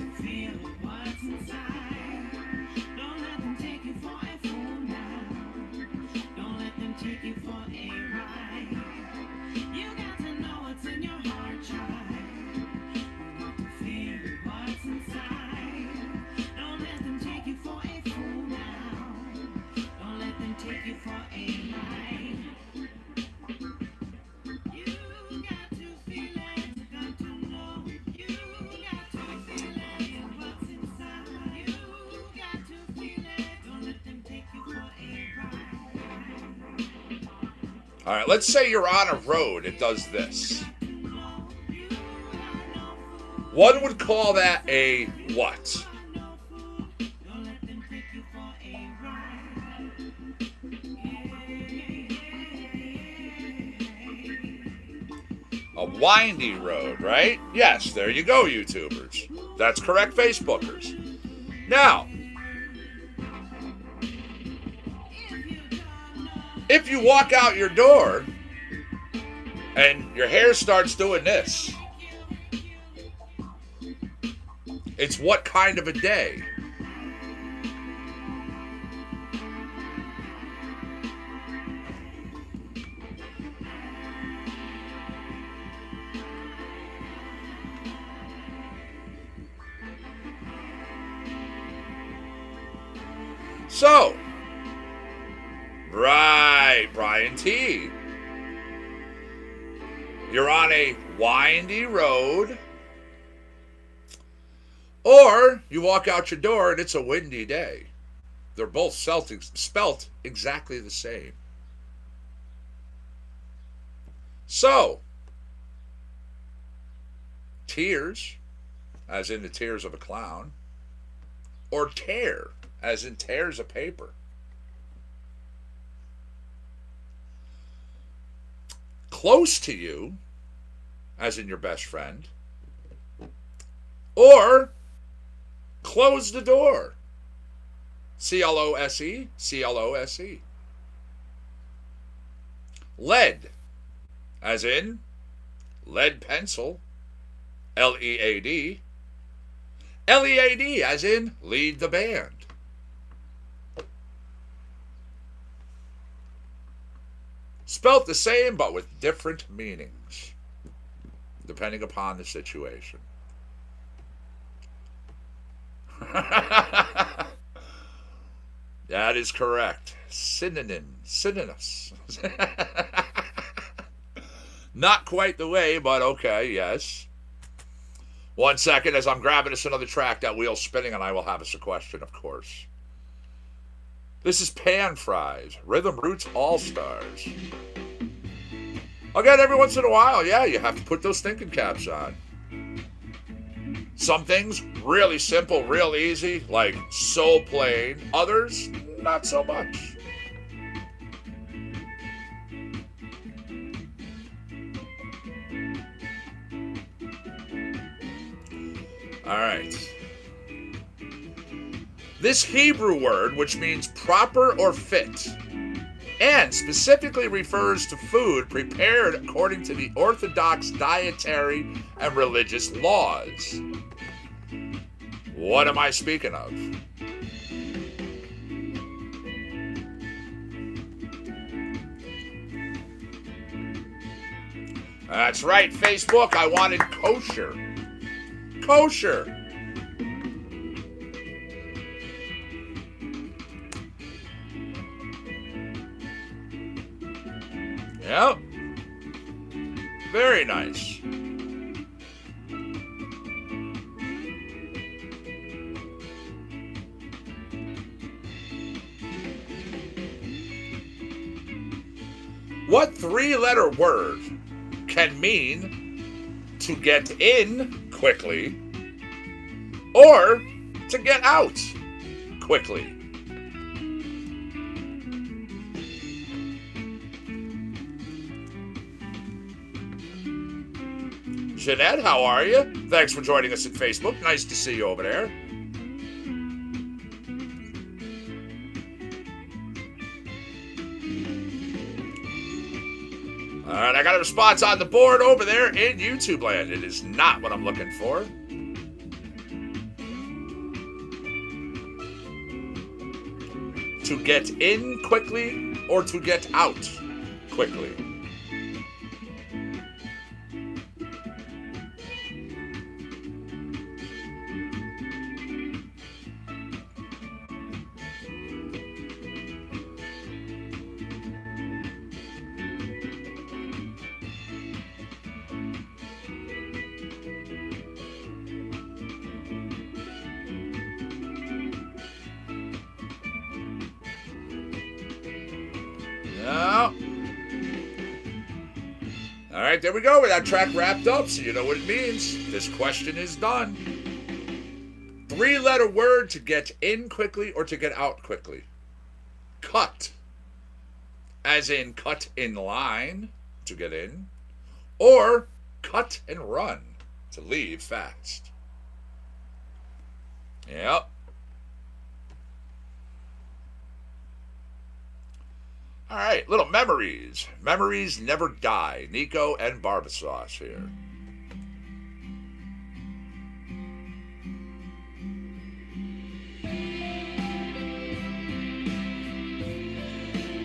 All right, let's say you're on a road. It does this. One would call that a what? A windy road, right? Yes, there you go, YouTubers. That's correct, Facebookers. Now, if you walk out your door and your hair starts doing this, it's what kind of a day? So, right, Brian T. You're on a windy road, or you walk out your door and it's a windy day. They're both spelt exactly the same. So, tears, as in the tears of a clown, or tear, as in tears of paper. Close to you, as in your best friend, or close the door. C-L-O-S-E, C-L-O-S-E. Lead, as in lead pencil, L-E-A-D. L-E-A-D, as in lead the band. Spelt the same, but with different meanings, depending upon the situation. That is correct. Synonymous. Not quite the way, but okay, yes. 1 second, as I'm grabbing us another track, that wheel's spinning, and I will have us a question, of course. This is Pan Fries, Rhythm Roots All-Stars. Again, every once in a while, yeah, you have to put those thinking caps on. Some things, really simple, real easy, like so plain. Others, not so much. All right. This Hebrew word, which means proper or fit, and specifically refers to food prepared according to the Orthodox dietary and religious laws. What am I speaking of? That's right, Facebook. I wanted kosher. Kosher. Yep. Very nice. What three-letter word can mean to get in quickly or to get out quickly? Jeanette, how are you? Thanks for joining us at Facebook. Nice to see you over there. All right, I got a response on the board over there in YouTube land. It is not what I'm looking for. To get in quickly or to get out quickly? No. All right, there we go. With that track wrapped up, so you know what it means. This question is done. Three-letter word to get in quickly or to get out quickly. Cut. As in cut in line to get in. Or cut and run to leave fast. Yep. All right, little memories. Memories never die. Nico and Barbasauce here.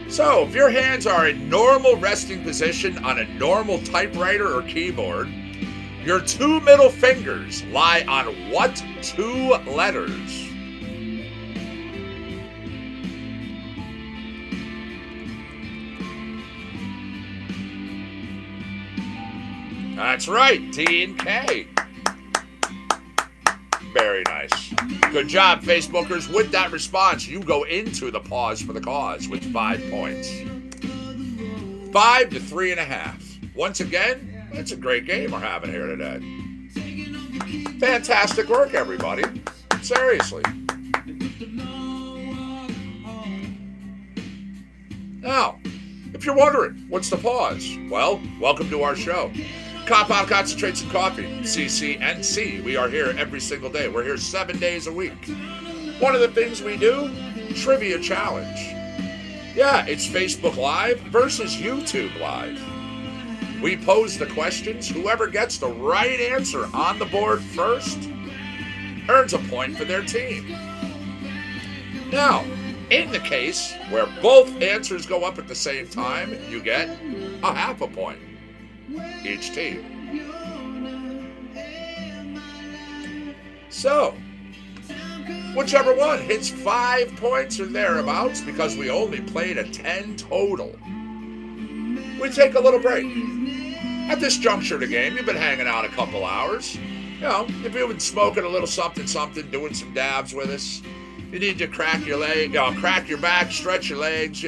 So, if your hands are in normal resting position on a normal typewriter or keyboard, your two middle fingers lie on what two letters? That's right, T and K. Very nice. Good job, Facebookers. With that response, you go into the pause for the cause with 5 points. 5 to 3.5. Once again, it's a great game we're having here today. Fantastic work, everybody. Seriously. Now, if you're wondering, what's the pause? Well, welcome to our show. Compound Concentrates and Coffee, CCNC. We are here every single day. We're here 7 days a week. One of the things we do, Trivia Challenge. Yeah, it's Facebook Live versus YouTube Live. We pose the questions. Whoever gets the right answer on the board first earns a point for their team. Now, in the case where both answers go up at the same time, you get a half a point. Each team. So, whichever one hits 5 points or thereabouts, because we only played a 10 total, we take a little break. At this juncture of the game, you've been hanging out a couple hours. You know, if you've been smoking a little something, doing some dabs with us, you need to crack your leg, crack your back, stretch your legs,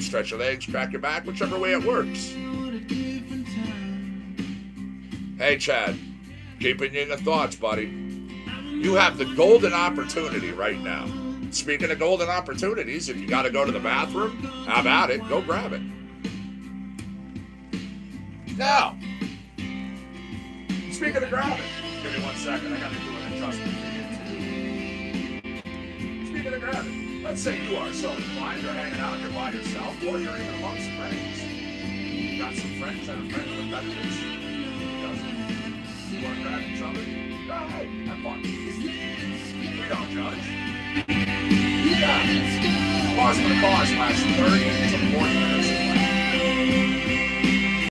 stretch your legs, crack your back, whichever way it works. Hey, Chad, keeping you in the thoughts, buddy. You have the golden opportunity right now. Speaking of golden opportunities, if you got to go to the bathroom, how about it? Go grab it. Now, speaking of grabbing, give me 1 second. I got to do an adjustment for you, too. Speaking of grabbing, let's say you are so inclined, you're hanging out, you're by yourself, or you're even amongst friends. You got some friends that are friends with benefits. You want to grab each other? Go ahead, have fun. We don't judge. Yeah. Pause for the cause lasts 30